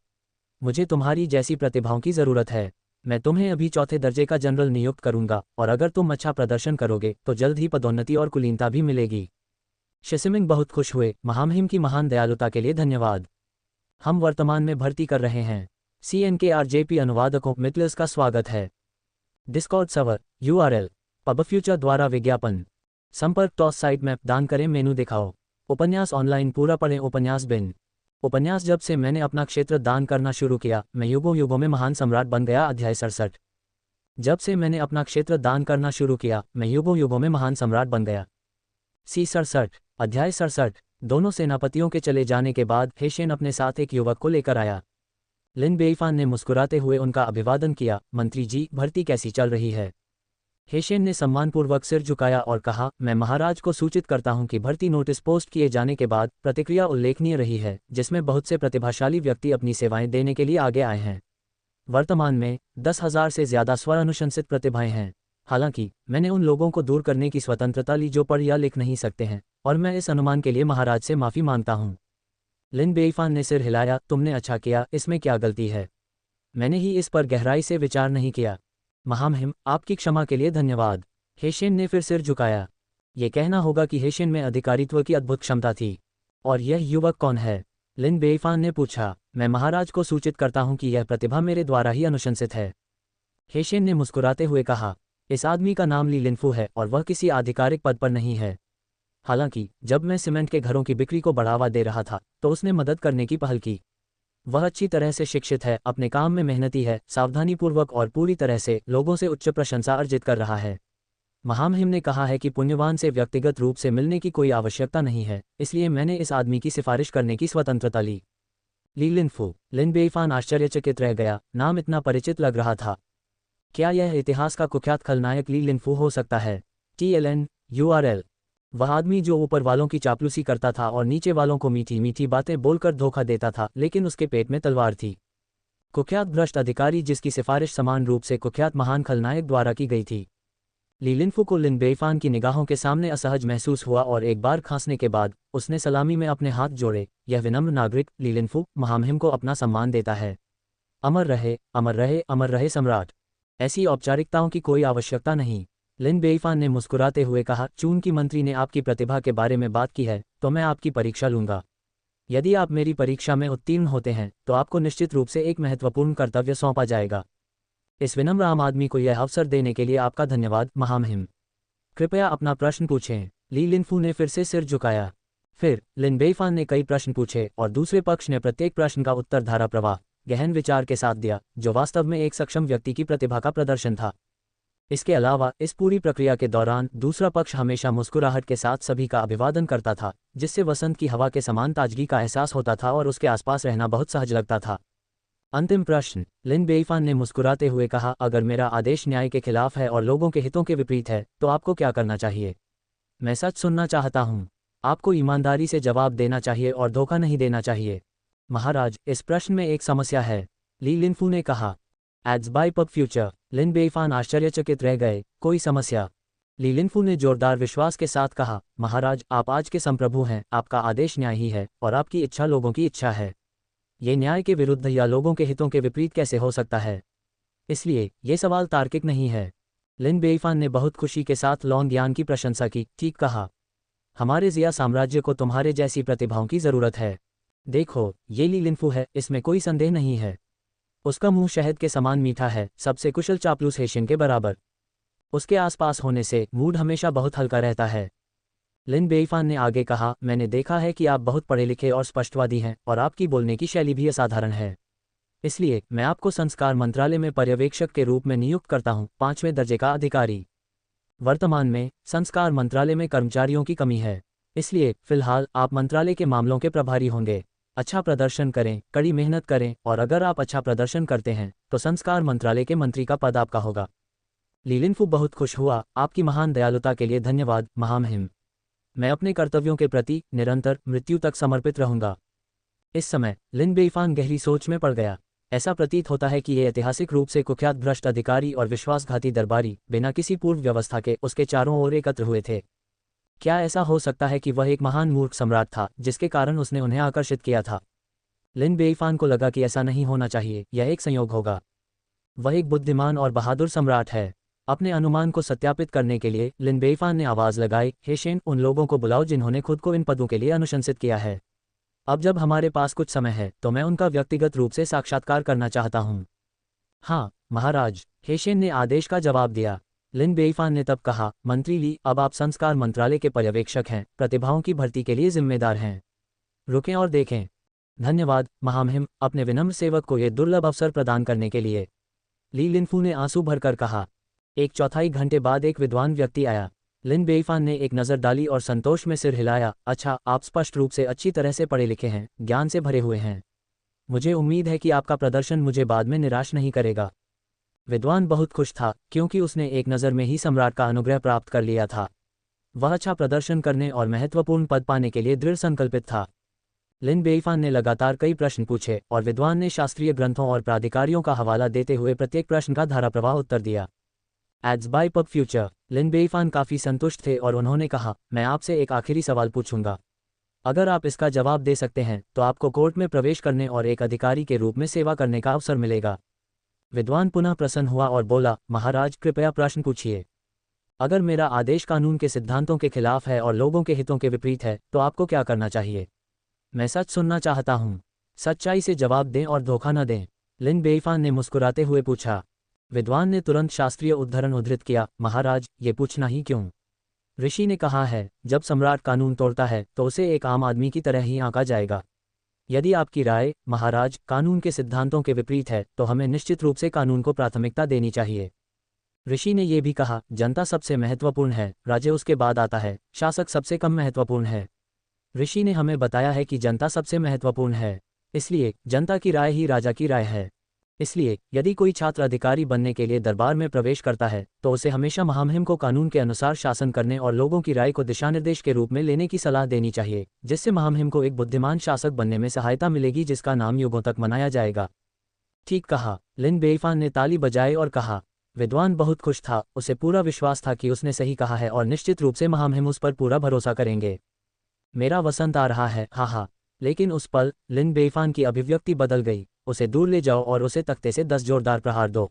मुझे तुम्हारी जैसी प्रतिभाओं की ज़रूरत है। मैं तुम्हें अभी चौथे दर्जे का जनरल नियुक्त करूंगा और अगर तुम अच्छा प्रदर्शन करोगे तो जल्द ही पदोन्नति और कुलीनता भी मिलेगी। शिसिमिंग बहुत खुश हुए, महामहिम की महान दयालुता के लिए धन्यवाद। हम वर्तमान में भर्ती कर रहे हैं। CNKRJP अनुवादकों मिटलर्स का स्वागत है। डिस्कॉर्ड सर्वर URL पबफ्यूचर द्वारा विज्ञापन संपर्क टॉस साइट मैप दान करें मेनू दिखाओ। उपन्यास ऑनलाइन पूरा पढ़ें। उपन्यास बिन उपन्यास जब से मैंने अपना क्षेत्र दान करना शुरू किया मैं युगों युगों में महान सम्राट बन गया। अध्याय 67। जब से मैंने अपना क्षेत्र दान करना शुरू किया मैं युगों युगों में महान सम्राट बन गया। C67। अध्याय 67। दोनों सेनापतियों के चले जाने के बाद हेशेन अपने साथ एक युवक को लेकर आया। लिन बेईफान ने मुस्कुराते हुए उनका अभिवादन किया। मंत्री जी, भर्ती कैसी चल रही है? हेशेन ने सम्मानपूर्वक सिर झुकाया और कहा, मैं महाराज को सूचित करता हूं कि भर्ती नोटिस पोस्ट किए जाने के बाद प्रतिक्रिया उल्लेखनीय रही है, जिसमें बहुत से प्रतिभाशाली व्यक्ति अपनी सेवाएं देने के लिए आगे आए हैं। वर्तमान में 10,000 से ज़्यादा स्व अनुशंसित प्रतिभाएं हैं। हालांकि मैंने उन लोगों को दूर करने की स्वतंत्रता ली जो पढ़ या लिख नहीं सकते हैं, और मैं इस अनुमान के लिए महाराज से माफ़ी मांगता हूं। लिन बेईफान ने सिर हिलाया। तुमने अच्छा किया, इसमें क्या गलती है? मैंने ही इस पर गहराई से विचार नहीं किया। महामहिम, आपकी क्षमा के लिए धन्यवाद। हेशेन ने फिर सिर झुकाया। ये कहना होगा कि हेशेन में अधिकारित्व की अद्भुत क्षमता थी। और यह युवक कौन है? लिन बेईफान ने पूछा। मैं महाराज को सूचित करता हूं कि यह प्रतिभा मेरे द्वारा ही अनुशंसित है। हेशेन ने मुस्कुराते हुए कहा, इस आदमी का नाम ली लिनफू है और वह किसी आधिकारिक पद पर नहीं है। हालांकि जब मैं सीमेंट के घरों की बिक्री को बढ़ावा दे रहा था तो उसने मदद करने की पहल की। वह अच्छी तरह से शिक्षित है, अपने काम में मेहनती है, सावधानीपूर्वक और पूरी तरह से लोगों से उच्च प्रशंसा अर्जित कर रहा है। महामहिम ने कहा है कि पुण्यवान से व्यक्तिगत रूप से मिलने की कोई आवश्यकता नहीं है, इसलिए मैंने इस आदमी की सिफारिश करने की स्वतंत्रता ली। ली लिनफू। लिन बेईफान आश्चर्यचकित रह गया। नाम इतना परिचित लग रहा था। क्या यह इतिहास का कुख्यात खलनायक ली लिनफू हो सकता है? TLN URL वह आदमी जो ऊपर वालों की चापलूसी करता था और नीचे वालों को मीठी मीठी बातें बोलकर धोखा देता था, लेकिन उसके पेट में तलवार थी। कुख्यात भ्रष्ट अधिकारी जिसकी सिफारिश समान रूप से कुख्यात महान खलनायक द्वारा की गई थी। ली लिनफू को लिन बेईफान की निगाहों के सामने असहज महसूस हुआ और एक बार खांसने के बाद उसने सलामी में अपने हाथ जोड़े। यह विनम्र नागरिक ली लिनफू महामहिम को अपना सम्मान देता है। अमर रहे, अमर रहे, अमर रहे सम्राट। ऐसी औपचारिकताओं की कोई आवश्यकता नहीं। लिन बेईफान ने मुस्कुराते हुए कहा, चूंकि मंत्री ने आपकी प्रतिभा के बारे में बात की है तो मैं आपकी परीक्षा लूंगा। यदि आप मेरी परीक्षा में उत्तीर्ण होते हैं तो आपको निश्चित रूप से एक महत्वपूर्ण कर्तव्य सौंपा जाएगा। इस विनम्र आम आदमी को यह अवसर देने के लिए आपका धन्यवाद महामहिम। कृपया अपना प्रश्न पूछें। ली लिनफू ने फिर से सिर झुकाया। फिर लिन बेईफान ने कई प्रश्न पूछे और दूसरे पक्ष ने प्रत्येक प्रश्न का उत्तर धारा प्रवाह गहन विचार के साथ दिया, जो वास्तव में एक सक्षम व्यक्ति की प्रतिभा का प्रदर्शन था। इसके अलावा इस पूरी प्रक्रिया के दौरान दूसरा पक्ष हमेशा मुस्कुराहट के साथ सभी का अभिवादन करता था, जिससे वसंत की हवा के समान ताजगी का एहसास होता था और उसके आसपास रहना बहुत सहज लगता था। अंतिम प्रश्न। लिन बेईफान ने मुस्कुराते हुए कहा, अगर मेरा आदेश न्याय के खिलाफ है और लोगों के हितों के विपरीत है तो आपको क्या करना चाहिए? मैं सच सुनना चाहता हूँ। आपको ईमानदारी से जवाब देना चाहिए और धोखा नहीं देना चाहिए। महाराज, इस प्रश्न में एक समस्या है, ली लिनफू ने कहा। Ads by pub future. Lin Beifan आश्चर्यचकित रह गए। कोई समस्या? ली लिनफू ने जोरदार विश्वास के साथ कहा, महाराज, आप आज के संप्रभु हैं, आपका आदेश न्याय ही है और आपकी इच्छा लोगों की इच्छा है। ये न्याय के विरुद्ध या लोगों के हितों के विपरीत कैसे हो सकता है? इसलिए ये सवाल तार्किक नहीं है। लिन बेईफान ने बहुत खुशी के साथ लॉन्ग यान की प्रशंसा की। ठीक कहा। हमारे जिया साम्राज्य को तुम्हारे जैसी प्रतिभाओं की जरूरत है। देखो, ये ली लिनफू है, इसमें कोई संदेह नहीं है। उसका मुंह शहद के समान मीठा है, सबसे कुशल चापलूस हेशियन के बराबर। उसके आसपास होने से मूड हमेशा बहुत हल्का रहता है। लिन बेईफान ने आगे कहा, मैंने देखा है कि आप बहुत पढ़े लिखे और स्पष्टवादी हैं और आपकी बोलने की शैली भी असाधारण है। इसलिए मैं आपको संस्कार मंत्रालय में पर्यवेक्षक के रूप में नियुक्त करता हूं, 5वें दर्जे का अधिकारी। वर्तमान में संस्कार मंत्रालय में कर्मचारियों की कमी है, इसलिए फिलहाल आप मंत्रालय के मामलों के प्रभारी होंगे। अच्छा प्रदर्शन करें, कड़ी मेहनत करें और अगर आप अच्छा प्रदर्शन करते हैं तो संस्कार मंत्रालय के मंत्री का पद आपका होगा। ली लिनफू बहुत खुश हुआ। आपकी महान दयालुता के लिए धन्यवाद महामहिम। मैं अपने कर्तव्यों के प्रति निरंतर मृत्यु तक समर्पित रहूंगा। इस समय लिन बेईफान गहरी सोच में पड़ गया। ऐसा प्रतीत होता है कि ये ऐतिहासिक रूप से कुख्यात भ्रष्ट अधिकारी और विश्वासघाती दरबारी बिना किसी पूर्व व्यवस्था के उसके चारों ओर एकत्र हुए थे। क्या ऐसा हो सकता है कि वह एक महान मूर्ख सम्राट था जिसके कारण उसने उन्हें आकर्षित किया था? लिन बेईफान को लगा कि ऐसा नहीं होना चाहिए, यह एक संयोग होगा। वह एक बुद्धिमान और बहादुर सम्राट है। अपने अनुमान को सत्यापित करने के लिए लिन बेईफान ने आवाज़ लगाई, हे शेन, उन लोगों को बुलाओ जिन्होंने खुद को इन पदों के लिए अनुशंसित किया है। अब जब हमारे पास कुछ समय है तो मैं उनका व्यक्तिगत रूप से साक्षात्कार करना चाहता हूँ। हाँ महाराज, हे शेन ने आदेश का जवाब दिया। लिन बेईफान ने तब कहा, मंत्री ली, अब आप संस्कार मंत्रालय के पर्यवेक्षक हैं, प्रतिभाओं की भर्ती के लिए जिम्मेदार हैं। रुकें और देखें। धन्यवाद महामहिम, अपने विनम्र सेवक को यह दुर्लभ अवसर प्रदान करने के लिए। ली लिनफू ने आंसू भरकर कहा। एक चौथाई घंटे बाद एक विद्वान व्यक्ति आया। लिन बेईफान ने एक नज़र डाली और संतोष में सिर हिलाया। अच्छा, आप स्पष्ट रूप से अच्छी तरह से पढ़े लिखे हैं, ज्ञान से भरे हुए हैं। मुझे उम्मीद है कि आपका प्रदर्शन मुझे बाद में निराश नहीं करेगा। विद्वान बहुत खुश था क्योंकि उसने एक नज़र में ही सम्राट का अनुग्रह प्राप्त कर लिया था। वह अच्छा प्रदर्शन करने और महत्वपूर्ण पद पाने के लिए दृढ़ संकल्पित था। लिन बेईफान ने लगातार कई प्रश्न पूछे और विद्वान ने शास्त्रीय ग्रंथों और प्राधिकारियों का हवाला देते हुए प्रत्येक प्रश्न का धाराप्रवाह उत्तर दिया। Ads by pub future. Lin Beifan काफ़ी संतुष्ट थे और उन्होंने कहा, मैं आपसे एक आखिरी सवाल पूछूंगा। अगर आप इसका जवाब दे सकते हैं तो आपको कोर्ट में प्रवेश करने और एक अधिकारी के रूप में सेवा करने का अवसर मिलेगा। विद्वान पुनः प्रसन्न हुआ और बोला, महाराज कृपया प्रश्न पूछिए। अगर मेरा आदेश कानून के सिद्धांतों के खिलाफ है और लोगों के हितों के विपरीत है तो आपको क्या करना चाहिए? मैं सच सुनना चाहता हूँ। सच्चाई से जवाब दें और धोखा न दें। लिन बेईफान ने मुस्कुराते हुए पूछा। विद्वान ने तुरंत शास्त्रीय उद्धरण उद्धृत किया, महाराज ये पूछना ही क्यों? ऋषि ने कहा है, जब सम्राट कानून तोड़ता है तो उसे एक आम आदमी की तरह ही आंका जाएगा। यदि आपकी राय, महाराज, कानून के सिद्धांतों के विपरीत है तो हमें निश्चित रूप से कानून को प्राथमिकता देनी चाहिए। ऋषि ने यह भी कहा, जनता सबसे महत्वपूर्ण है, राज्य उसके बाद आता है, शासक सबसे कम महत्वपूर्ण है। ऋषि ने हमें बताया है कि जनता सबसे महत्वपूर्ण है, इसलिए जनता की राय ही राजा की राय है। इसलिए यदि कोई छात्र अधिकारी बनने के लिए दरबार में प्रवेश करता है तो उसे हमेशा महामहिम को कानून के अनुसार शासन करने और लोगों की राय को दिशानिर्देश के रूप में लेने की सलाह देनी चाहिए, जिससे महामहिम को एक बुद्धिमान शासक बनने में सहायता मिलेगी जिसका नाम युगों तक मनाया जाएगा। ठीक कहा। लिन बेईफान ने ताली बजाई और कहा। विद्वान बहुत खुश था, उसे पूरा विश्वास था कि उसने सही कहा है और निश्चित रूप से महामहिम उस पर पूरा भरोसा करेंगे। मेरा वसंत आ रहा है, हा हा। लेकिन उस पल लिन बेईफान की अभिव्यक्ति बदल गई। उसे दूर ले जाओ और उसे तख्ते से 10 जोरदार प्रहार दो।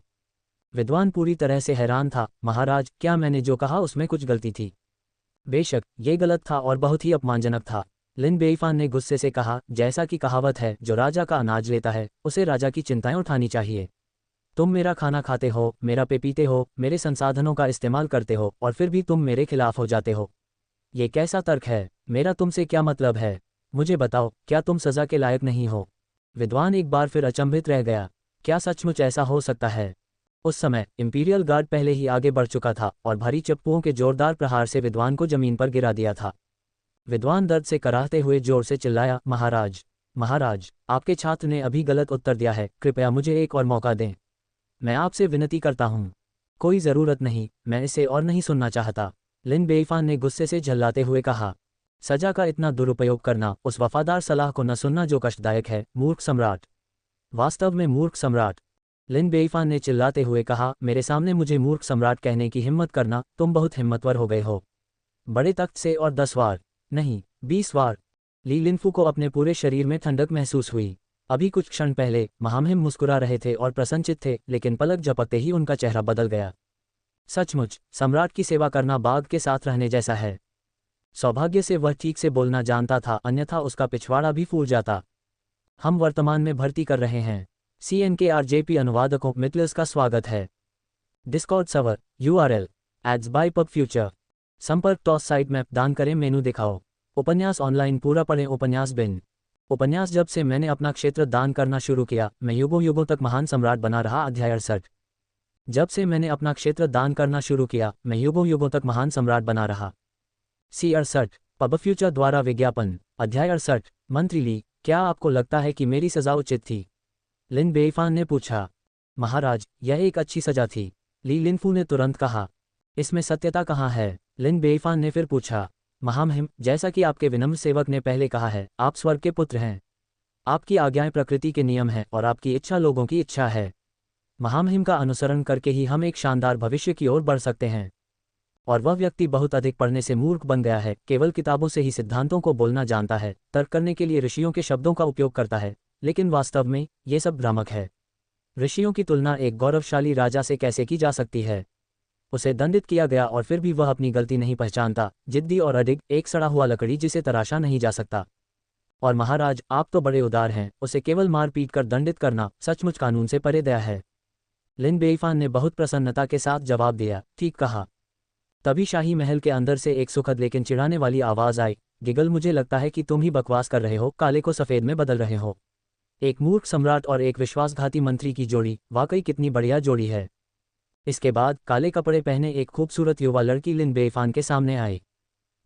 विद्वान पूरी तरह से हैरान था। महाराज, क्या मैंने जो कहा उसमें कुछ गलती थी? बेशक, ये गलत था और बहुत ही अपमानजनक था। लिन बेईफान ने गुस्से से कहा, जैसा कि कहावत है, जो राजा का अनाज लेता है उसे राजा की चिंताएं उठानी चाहिए। तुम मेरा खाना खाते हो, मेरा पे पीते हो, मेरे संसाधनों का इस्तेमाल करते हो और फिर भी तुम मेरे खिलाफ हो जाते हो। ये कैसा तर्क है? मेरा तुमसे क्या मतलब है? मुझे बताओ, क्या तुम सज़ा के लायक नहीं हो? विद्वान एक बार फिर अचंभित रह गया। क्या सचमुच ऐसा हो सकता है? उस समय इंपीरियल गार्ड पहले ही आगे बढ़ चुका था और भारी चप्पुओं के जोरदार प्रहार से विद्वान को जमीन पर गिरा दिया था। विद्वान दर्द से कराहते हुए जोर से चिल्लाया, महाराज, महाराज, आपके छात्र ने अभी गलत उत्तर दिया है, कृपया मुझे एक और मौका दें। मैं आपसे विनती करता हूँ। कोई ज़रूरत नहीं, मैं इसे और नहीं सुनना चाहता। लिन बेईफान ने गुस्से से झल्लाते हुए कहा। सजा का इतना दुरुपयोग करना, उस वफादार सलाह को न सुनना जो कष्टदायक है, मूर्ख सम्राट। वास्तव में मूर्ख सम्राट। लिन बेईफान ने चिल्लाते हुए कहा, मेरे सामने मुझे मूर्ख सम्राट कहने की हिम्मत करना, तुम बहुत हिम्मतवर हो गए हो। बड़े तख्त से और 10 वार नहीं, 20 वार। ली लिनफू को अपने पूरे शरीर में ठंडक महसूस हुई। अभी कुछ क्षण पहले महामहिम मुस्कुरा रहे थे और प्रसन्नचित्त थे, लेकिन पलक झपकते ही उनका चेहरा बदल गया। सचमुच सम्राट की सेवा करना बाघ के साथ रहने जैसा है। सौभाग्य से वह ठीक से बोलना जानता था, अन्यथा उसका पिछवाड़ा भी फूल जाता। हम वर्तमान में भर्ती कर रहे हैं। CNKRJP अनुवादकों मित्लर्स का स्वागत है। Discord server URL ads by pub future. संपर्क टॉस साइट मैप दान करें, मेनू दिखाओ। उपन्यास ऑनलाइन पूरा पढ़ें। उपन्यास बिन। उपन्यास जब से मैंने अपना क्षेत्र दान करना शुरू किया, मैं युगों युगों तक महान सम्राट बना रहा। अध्याय 68। जब से मैंने अपना क्षेत्र दान करना शुरू किया, मैं युगों युगों तक महान सम्राट बना रहा। C68 पब फ्यूचर द्वारा विज्ञापन। अध्याय 68। मंत्री ली, क्या आपको लगता है कि मेरी सजा उचित थी? लिन बेईफान ने पूछा। महाराज, यह एक अच्छी सजा थी। ली लिनफू ने तुरंत कहा। इसमें सत्यता कहाँ है? लिन बेईफान ने फिर पूछा। महामहिम, जैसा कि आपके विनम्र सेवक ने पहले कहा है, आप स्वर्ग के पुत्र हैं। आपकी आज्ञाएं प्रकृति के नियम हैं और आपकी इच्छा लोगों की इच्छा है। महामहिम का अनुसरण करके ही हम एक शानदार भविष्य की ओर बढ़ सकते हैं। और वह व्यक्ति बहुत अधिक पढ़ने से मूर्ख बन गया है, केवल किताबों से ही सिद्धांतों को बोलना जानता है, तर्क करने के लिए ऋषियों के शब्दों का उपयोग करता है, लेकिन वास्तव में ये सब भ्रामक है। ऋषियों की तुलना एक गौरवशाली राजा से कैसे की जा सकती है? उसे दंडित किया गया और फिर भी वह अपनी गलती नहीं पहचानता, जिद्दी और अडिग, एक सड़ा हुआ लकड़ी जिसे तराशा नहीं जा सकता। और महाराज, आप तो बड़े उदार हैं, उसे केवल मार पीट कर दंडित करना सचमुच कानून से परे दया है। लिन बेईफान ने बहुत प्रसन्नता के साथ जवाब दिया, ठीक कहा। तभी शाही महल के अंदर से एक सुखद लेकिन चिढ़ाने वाली आवाज आई, गिगल, मुझे लगता है कि तुम ही बकवास कर रहे हो, काले को सफेद में बदल रहे हो। एक मूर्ख सम्राट और एक विश्वासघाती मंत्री की जोड़ी, वाकई कितनी बढ़िया जोड़ी है। इसके बाद काले कपड़े पहने एक खूबसूरत युवा लड़की लिन बेईफान के सामने आई।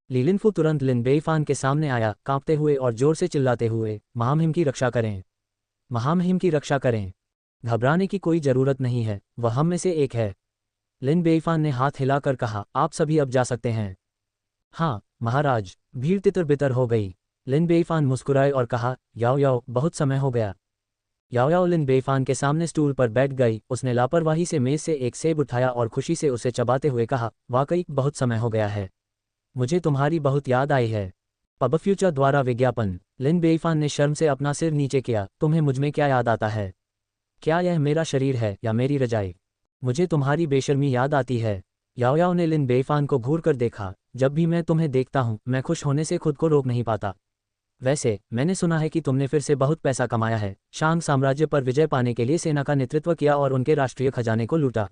लीलिनफू तुरंत लिन बेईफान के सामने आया, कांपते हुए और जोर से चिल्लाते हुए, महामहिम की रक्षा करें, महामहिम की रक्षा करें। घबराने की कोई जरूरत नहीं है, वह हम में से एक है। लिन बेईफान ने हाथ हिलाकर कहा, आप सभी अब जा सकते हैं। हाँ महाराज। भीड़ तितर बितर हो गई। लिन बेईफान मुस्कुराए और कहा, याओ याओ, बहुत समय हो गया। याओ याओ लिन बेईफान के सामने स्टूल पर बैठ गई। उसने लापरवाही से मेज से एक सेब उठाया और खुशी से उसे चबाते हुए कहा, वाकई बहुत समय हो गया है, मुझे तुम्हारी बहुत याद आई है। पब फ्यूचर द्वारा विज्ञापन। लिन बेईफान ने शर्म से अपना सिर नीचे किया, तुम्हें मुझमें क्या याद आता है? क्या यह मेरा शरीर है या मेरी रजाई? मुझे तुम्हारी बेशर्मी याद आती है। याओ याओ ने लिन बेईफान को घूर कर देखा, जब भी मैं तुम्हें देखता हूँ मैं खुश होने से खुद को रोक नहीं पाता। वैसे मैंने सुना है कि तुमने फिर से बहुत पैसा कमाया है, शांग साम्राज्य पर विजय पाने के लिए सेना का नेतृत्व किया और उनके राष्ट्रीय खजाने को लूटा।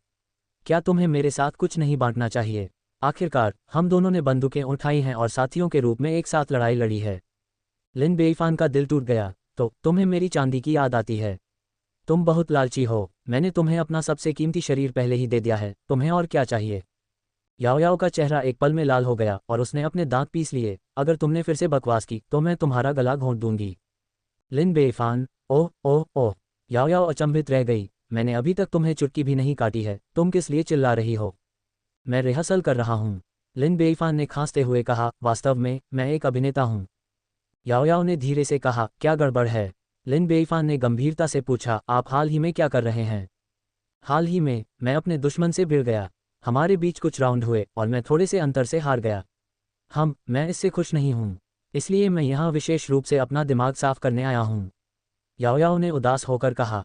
क्या तुम्हें मेरे साथ कुछ नहीं बांटना चाहिए? आखिरकार हम दोनों ने बंदूकें उठाई हैं और साथियों के रूप में एक साथ लड़ाई लड़ी है। लिन बेईफान का दिल टूट गया। तो तुम्हें मेरी चांदी की याद आती है? तुम बहुत लालची हो, मैंने तुम्हें अपना सबसे कीमती शरीर पहले ही दे दिया है, तुम्हें और क्या चाहिए? याओ याओ का चेहरा एक पल में लाल हो गया और उसने अपने दांत पीस लिए, अगर तुमने फिर से बकवास की तो मैं तुम्हारा गला घोंट दूंगी। लिन बेईफान, ओह ओह ओह। याओ याओ अचंभित रह गई, मैंने अभी तक तुम्हें चुटकी भी नहीं काटी है, तुम किस लिए चिल्ला रही हो? मैं रिहर्सल कर रहा हूँ। लिन बेईफान ने खांसते हुए कहा, वास्तव में मैं एक अभिनेता हूँ। याओ याओ ने धीरे से कहा, क्या गड़बड़ है? लिन बेईफान ने गंभीरता से पूछा, आप हाल ही में क्या कर रहे हैं? हाल ही में मैं अपने दुश्मन से भिड़ गया। हमारे बीच कुछ राउंड हुए और मैं थोड़े से अंतर से हार गया। मैं इससे खुश नहीं हूँ, इसलिए मैं यहाँ विशेष रूप से अपना दिमाग साफ करने आया हूँ। याओ याओ ने उदास होकर कहा।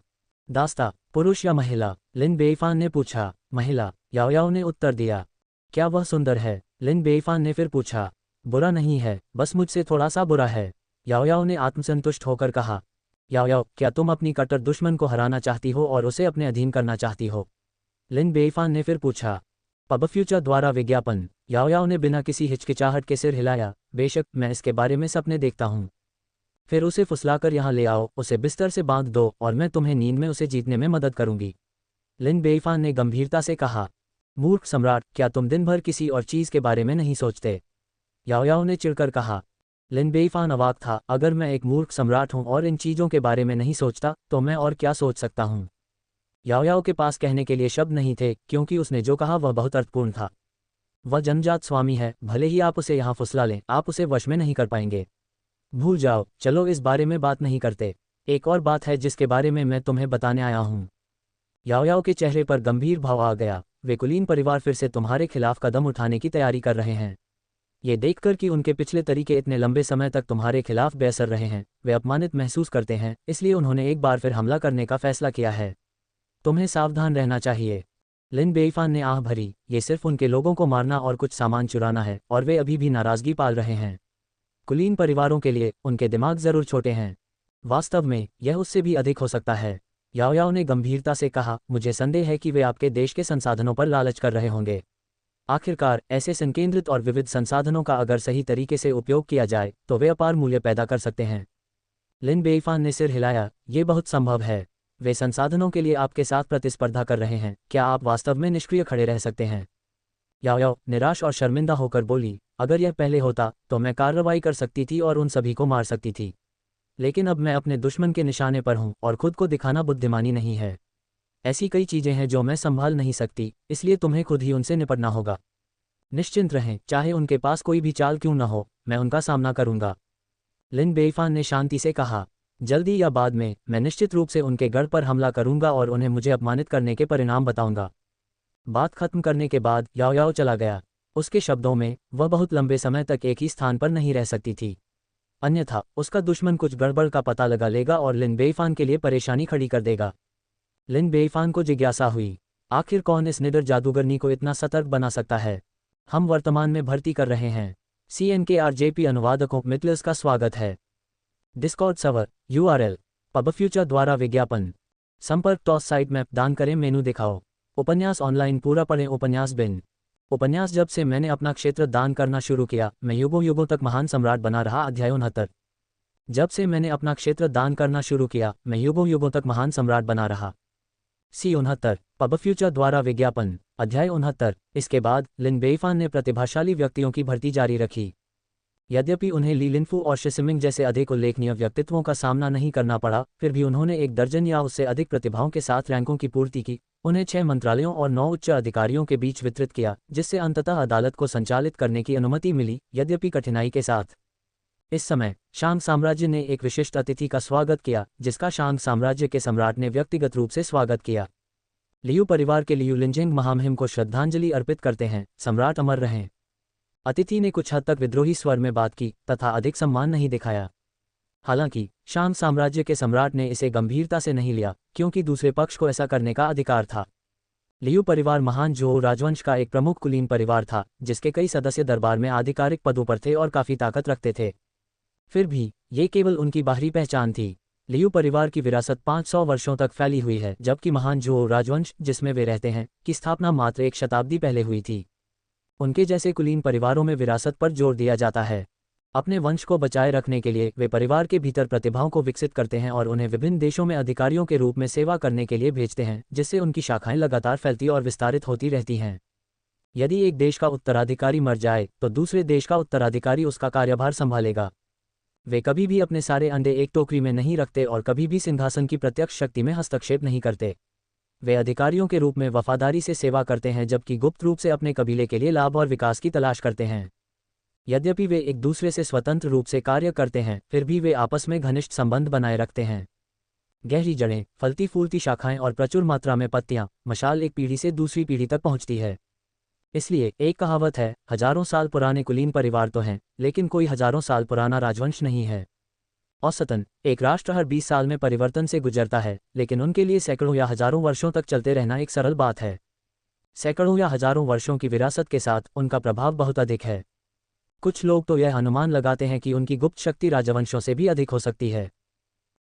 दास्ता, पुरुष या महिला? लिन बेईफान ने पूछा। महिला, याओ याओ ने उत्तर दिया। क्या वह सुंदर है? लिन बेईफान ने फिर पूछा। बुरा नहीं है, बस मुझसे थोड़ा सा बुरा है, याओ याओ ने आत्मसंतुष्ट होकर कहा। याओ याओ, क्या तुम अपनी कट्टर दुश्मन को हराना चाहती हो और उसे अपने अधीन करना चाहती हो? लिन बेईफान ने फिर पूछा। पब फ्यूचर द्वारा विज्ञापन। याओ याओ ने बिना किसी हिचकिचाहट के सिर हिलाया, बेशक मैं इसके बारे में सपने देखता हूँ। फिर उसे फुसलाकर यहाँ ले आओ, उसे बिस्तर से बांध दो और मैं तुम्हें नींद में उसे जीतने में मदद करूंगी। लिन बेईफान ने गंभीरता से कहा। मूर्ख सम्राट, क्या तुम दिन भर किसी और चीज़ के बारे में नहीं सोचते? याओ याओ ने चिढ़कर कहा। लिन बेईफान अवाक था, अगर मैं एक मूर्ख सम्राट हूँ और इन चीज़ों के बारे में नहीं सोचता तो मैं और क्या सोच सकता हूँ? याओ याओ के पास कहने के लिए शब्द नहीं थे, क्योंकि उसने जो कहा वह बहुत अर्थपूर्ण था। वह जन्मजात स्वामी है, भले ही आप उसे यहाँ फुसला लें, आप उसे वश में नहीं कर पाएंगे। भूल जाओ, चलो इस बारे में बात नहीं करते। एक और बात है जिसके बारे में मैं तुम्हें बताने आया हूँ। याओ याओ के चेहरे पर गंभीर भाव आ गया, वे कुलीन परिवार फिर से तुम्हारे खिलाफ कदम उठाने की तैयारी कर रहे हैं। ये देखकर कि उनके पिछले तरीके इतने लंबे समय तक तुम्हारे खिलाफ बेअसर रहे हैं, वे अपमानित महसूस करते हैं, इसलिए उन्होंने एक बार फिर हमला करने का फैसला किया है। तुम्हें सावधान रहना चाहिए। लिन बेईफान ने आह भरी, ये सिर्फ उनके लोगों को मारना और कुछ सामान चुराना है और वे अभी भी नाराजगी पाल रहे हैं। कुलीन परिवारों के लिए उनके दिमाग जरूर छोटे हैं, वास्तव में यह उससे भी अधिक हो सकता है। याओ याओ ने गंभीरता से कहा, मुझे संदेह है कि वे आपके देश के संसाधनों पर लालच कर रहे होंगे। आखिरकार ऐसे संकेंद्रित और विविध संसाधनों का अगर सही तरीके से उपयोग किया जाए तो वे अपार मूल्य पैदा कर सकते हैं। लिन बेईफान ने सिर हिलाया, ये बहुत संभव है। वे संसाधनों के लिए आपके साथ प्रतिस्पर्धा कर रहे हैं, क्या आप वास्तव में निष्क्रिय खड़े रह सकते हैं? याओ याओ निराश और शर्मिंदा होकर बोली, अगर यह पहले होता तो मैं कार्रवाई कर सकती थी और उन सभी को मार सकती थी, लेकिन अब मैं अपने दुश्मन के निशाने पर हूं और खुद को दिखाना बुद्धिमानी नहीं है। ऐसी कई चीजें हैं जो मैं संभाल नहीं सकती, इसलिए तुम्हें खुद ही उनसे निपटना होगा। निश्चिंत रहें, चाहे उनके पास कोई भी चाल क्यों न हो, मैं उनका सामना करूंगा। लिन बेईफान ने शांति से कहा। जल्दी या बाद में मैं निश्चित रूप से उनके गढ़ पर हमला करूंगा और उन्हें मुझे अपमानित करने के परिणाम बताऊंगा। बात खत्म करने के बाद याओ याओ चला गया। उसके शब्दों में, वह बहुत लंबे समय तक एक ही स्थान पर नहीं रह सकती थी, अन्यथा उसका दुश्मन कुछ गड़बड़ का पता लगा लेगा और लिन बेईफान के लिए परेशानी खड़ी कर देगा। लिन बेईफान को जिज्ञासा हुई, आखिर कौन इस निडर जादूगरनी को इतना सतर्क बना सकता है। हम वर्तमान में भर्ती कर रहे हैं। CNKRJP अनुवादकों मितलस का स्वागत है। डिस्कॉर्ड सर्वर URL पबफ्यूचर द्वारा विज्ञापन संपर्क टॉस साइट मैप दान करें मेनू दिखाओ। उपन्यास ऑनलाइन पूरा पढ़ें। उपन्यास बिन उपन्यास जब से मैंने अपना क्षेत्र दान करना शुरू किया, मैं युगों युगों तक महान सम्राट बना रहा। अध्याय 69। जब से मैंने अपना क्षेत्र दान करना शुरू किया, मैं युगों युगों तक महान सम्राट बना रहा। C69 पबफ्यूचर द्वारा विज्ञापन अध्याय 69। इसके बाद लिन बेईफान ने प्रतिभाशाली व्यक्तियों की भर्ती जारी रखी। यद्यपि उन्हें ली लिनफू और शिसिमिंग जैसे अधिक उल्लेखनीय व्यक्तित्वों का सामना नहीं करना पड़ा, फिर भी उन्होंने 1 दर्जन या उससे अधिक प्रतिभाओं के साथ रैंकों की पूर्ति की, उन्हें 6 मंत्रालयों और 9 उच्च अधिकारियों के बीच वितरित किया, जिससे अंततः अदालत को संचालित करने की अनुमति मिली, यद्यपि कठिनाई के साथ। इस समय शांग साम्राज्य ने एक विशिष्ट अतिथि का स्वागत किया, जिसका शांग साम्राज्य के सम्राट ने व्यक्तिगत रूप से स्वागत किया। लियू परिवार के लियू लिंजिंग महामहिम को श्रद्धांजलि अर्पित करते हैं, सम्राट अमर रहें। अतिथि ने कुछ हद तक विद्रोही स्वर में बात की तथा अधिक सम्मान नहीं दिखाया। हालांकि शांग साम्राज्य के सम्राट ने इसे गंभीरता से नहीं लिया, क्योंकि दूसरे पक्ष को ऐसा करने का अधिकार था। लियू परिवार महान जोऊ राजवंश का एक प्रमुख कुलीन परिवार था, जिसके कई सदस्य दरबार में आधिकारिक पदों पर थे और काफी ताकत रखते थे। फिर भी ये केवल उनकी बाहरी पहचान थी। लियू परिवार की विरासत 500 वर्षों तक फैली हुई है, जबकि महान जोऊ राजवंश, जिसमें वे रहते हैं, की स्थापना मात्र 1 शताब्दी पहले हुई थी। उनके जैसे कुलीन परिवारों में विरासत पर जोर दिया जाता है। अपने वंश को बचाए रखने के लिए वे परिवार के भीतर प्रतिभाओं को विकसित करते हैं और उन्हें विभिन्न देशों में अधिकारियों के रूप में सेवा करने के लिए भेजते हैं, जिससे उनकी शाखाएं लगातार फैलती और विस्तारित होती रहती हैं। यदि एक देश का उत्तराधिकारी मर जाए तो दूसरे देश का उत्तराधिकारी उसका कार्यभार संभालेगा। वे कभी भी अपने सारे अंडे एक टोकरी में नहीं रखते और कभी भी सिंहासन की प्रत्यक्ष शक्ति में हस्तक्षेप नहीं करते। वे अधिकारियों के रूप में वफादारी से सेवा करते हैं, जबकि गुप्त रूप से अपने कबीले के लिए लाभ और विकास की तलाश करते हैं। यद्यपि वे एक दूसरे से स्वतंत्र रूप से कार्य करते हैं, फिर भी वे आपस में घनिष्ठ संबंध बनाए रखते हैं। गहरी जड़ें, फलती फूलती शाखाएं और प्रचुर मात्रा में पत्तियां, मशाल एक पीढ़ी से दूसरी पीढ़ी तक पहुंचती है। इसलिए एक कहावत है, हजारों साल पुराने कुलीन परिवार तो हैं, लेकिन कोई हजारों साल पुराना राजवंश नहीं है। औसतन एक राष्ट्र हर 20 साल में परिवर्तन से गुजरता है, लेकिन उनके लिए सैकड़ों या हजारों वर्षों तक चलते रहना एक सरल बात है। सैकड़ों या हजारों वर्षों की विरासत के साथ उनका प्रभाव बहुत अधिक है। कुछ लोग तो यह अनुमान लगाते हैं कि उनकी गुप्त शक्ति राजवंशों से भी अधिक हो सकती है।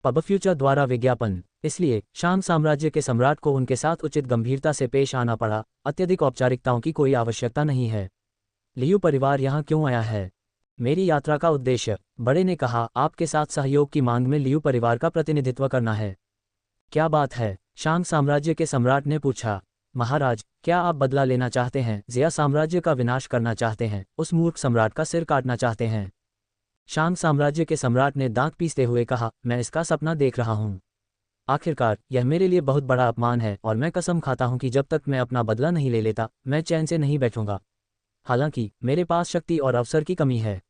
पबफ्यूचर द्वारा विज्ञापन इसलिए शांग साम्राज्य के सम्राट को उनके साथ उचित गंभीरता से पेश आना पड़ा। अत्यधिक औपचारिकताओं की कोई आवश्यकता नहीं है। लियू परिवार यहाँ क्यों आया है? मेरी यात्रा का उद्देश्य, बड़े ने कहा, आपके साथ सहयोग की मांग में लियू परिवार का प्रतिनिधित्व करना है। क्या बात है? शांग साम्राज्य के सम्राट ने पूछा। महाराज, क्या आप बदला लेना चाहते हैं? जिया साम्राज्य का विनाश करना चाहते हैं? उस मूर्ख सम्राट का सिर काटना चाहते हैं? शांग साम्राज्य के सम्राट ने दांत पीसते हुए कहा, मैं इसका सपना देख रहा हूँ। आखिरकार यह मेरे लिए बहुत बड़ा अपमान है और मैं कसम खाता हूँ कि जब तक मैं अपना बदला नहीं ले लेता, मैं चैन से नहीं बैठूंगा। हालांकि मेरे पास शक्ति और अवसर की कमी है।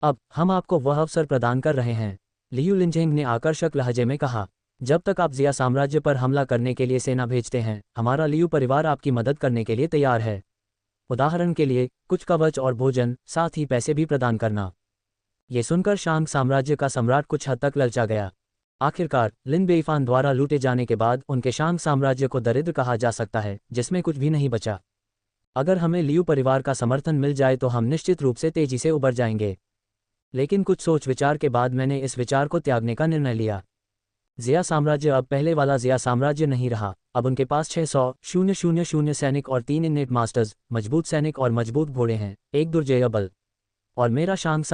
अब हम आपको वह अवसर प्रदान कर रहे हैं, लियू लिंजिंग ने आकर्षक लहजे में कहा। जब तक आप जिया साम्राज्य पर हमला करने के लिए सेना भेजते हैं, हमारा लियू परिवार आपकी मदद करने के लिए तैयार है। उदाहरण के लिए कुछ कवच और भोजन, साथ ही पैसे भी प्रदान करना। ये सुनकर शांग साम्राज्य का सम्राट कुछ हद तक ललचा गया। आखिरकार लिन बेईफान द्वारा लूटे जाने के बाद उनके शांग साम्राज्य को दरिद्र कहा जा सकता है, जिसमें कुछ भी नहीं बचा। अगर हमें लियू परिवार का समर्थन मिल जाए तो हम निश्चित रूप से तेजी से उबर जाएंगे। लेकिन कुछ सोच विचार के बाद मैंने इस विचार को त्यागने का निर्णय लिया। जिया साम्राज्य अब पहले वाला जिया साम्राज्य नहीं रहा। अब उनके पास 600,000 सैनिक और 3 इनेट मास्टर्स, मजबूत सैनिक और मजबूत घोड़े हैं, एक दुर्जेय बल। और मेरा शांग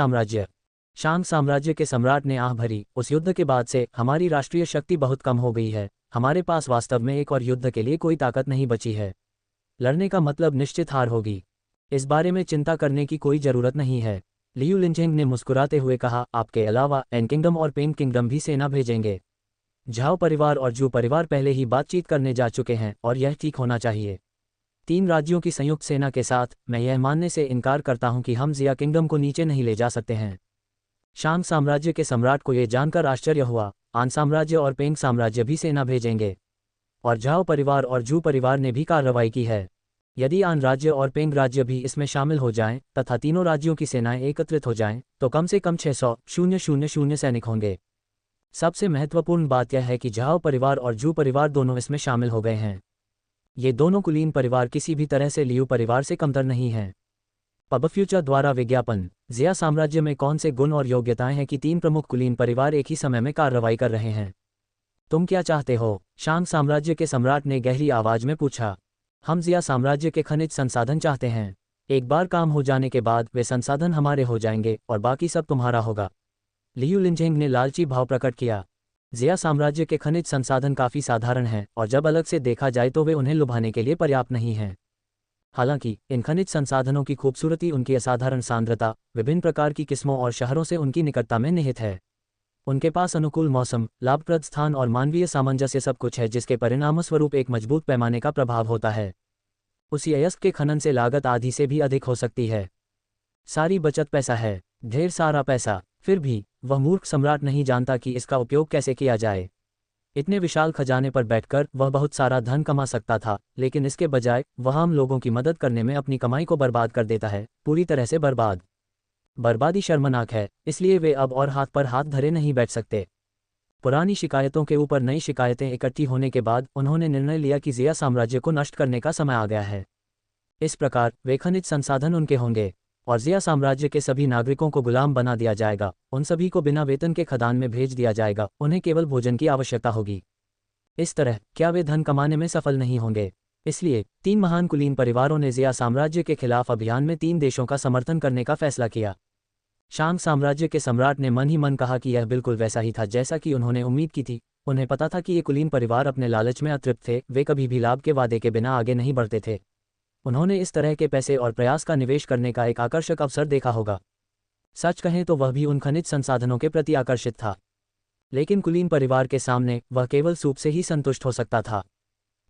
साम्राज्य के सम्राट ने आह भरी। उस युद्ध के बाद से हमारी राष्ट्रीय शक्ति बहुत कम हो गई है। हमारे पास वास्तव में एक और युद्ध के लिए कोई ताकत नहीं बची है। लड़ने का मतलब निश्चित हार होगी। इस बारे में चिंता करने की कोई जरूरत नहीं है। लियू लिंजिंग ने मुस्कुराते हुए कहा, आपके अलावा एन किंगडम और पेन किंगडम भी सेना भेजेंगे। झाओ परिवार और जू परिवार पहले ही बातचीत करने जा चुके हैं और यह ठीक होना चाहिए। 3 राज्यों की संयुक्त सेना के साथ मैं यह मानने से इनकार करता हूं कि हम जिया किंगडम को नीचे नहीं ले जा सकते हैं। शांग साम्राज्य के सम्राट को यह जानकर आश्चर्य हुआ। आन साम्राज्य और पेंग साम्राज्य भी सेना भेजेंगे। और झाओ परिवार और जू परिवार ने भी कार्रवाई की है। यदि आन राज्य और पेंग राज्य भी इसमें शामिल हो जाएं तथा तीनों राज्यों की सेनाएं एकत्रित हो जाएं तो कम से कम 600,000 सैनिक होंगे। सबसे महत्वपूर्ण बात यह है कि झाओ परिवार और जू परिवार दोनों इसमें शामिल हो गए हैं। ये दोनों कुलीन परिवार किसी भी तरह से लियू परिवार से कमतर नहीं हैं। पब फ्यूचर द्वारा विज्ञापन। ज़िया साम्राज्य में कौन से गुण और योग्यताएं हैं कि 3 प्रमुख कुलीन परिवार एक ही समय में कार्रवाई कर रहे हैं? तुम क्या चाहते हो? शांग साम्राज्य के सम्राट ने गहरी आवाज में पूछा। हम ज़िया साम्राज्य के खनिज संसाधन चाहते हैं। एक बार काम हो जाने के बाद वे संसाधन हमारे हो जाएंगे और बाकी सब तुम्हारा होगा। लियू लिंजेंग ने लालची भाव प्रकट किया। ज़िया साम्राज्य के खनिज संसाधन काफ़ी साधारण हैं और जब अलग से देखा जाए तो वे उन्हें लुभाने के लिए पर्याप्त नहीं हैं। हालांकि इन खनिज संसाधनों की खूबसूरती उनकी असाधारण सांद्रता, विभिन्न प्रकार की किस्मों और शहरों से उनकी निकटता में निहित है। उनके पास अनुकूल मौसम, लाभप्रद स्थान और मानवीय सामंजस्य सब कुछ है जिसके परिणामस्वरूप एक मजबूत पैमाने का प्रभाव होता है। उसी अयस्क के खनन से लागत आधी से भी अधिक हो सकती है। सारी बचत पैसा है, ढेर सारा पैसा। फिर भी वह मूर्ख सम्राट नहीं जानता कि इसका उपयोग कैसे किया जाए। इतने विशाल खजाने पर बैठकर वह बहुत सारा धन कमा सकता था, लेकिन इसके बजाय वह आम लोगों की मदद करने में अपनी कमाई को बर्बाद कर देता है, पूरी तरह से बर्बाद। बर्बादी शर्मनाक है, इसलिए वे अब और हाथ पर हाथ धरे नहीं बैठ सकते। पुरानी शिकायतों के ऊपर नई शिकायतें इकट्ठी होने के बाद उन्होंने निर्णय लिया कि ज़िया साम्राज्य को नष्ट करने का समय आ गया है। इस प्रकार वे खनिज संसाधन उनके होंगे और ज़िया साम्राज्य के सभी नागरिकों को गुलाम बना दिया जाएगा। उन सभी को बिना वेतन के खदान में भेज दिया जाएगा, उन्हें केवल भोजन की आवश्यकता होगी। इस तरह क्या वे धन कमाने में सफल नहीं होंगे? इसलिए 3 महान कुलीन परिवारों ने ज़िया साम्राज्य के खिलाफ अभियान में 3 देशों का समर्थन करने का फैसला किया। शांग साम्राज्य के सम्राट ने मन ही मन कहा कि यह बिल्कुल वैसा ही था जैसा कि उन्होंने उम्मीद की थी। उन्हें पता था कि ये कुलीन परिवार अपने लालच में अतृप्त थे, वे कभी भी लाभ के वादे के बिना आगे नहीं बढ़ते थे। उन्होंने इस तरह के पैसे और प्रयास का निवेश करने का एक आकर्षक अवसर देखा होगा। सच कहें तो वह भी उन खनिज संसाधनों के प्रति आकर्षित था, लेकिन कुलीन परिवार के सामने वह केवल सूप से ही संतुष्ट हो सकता था।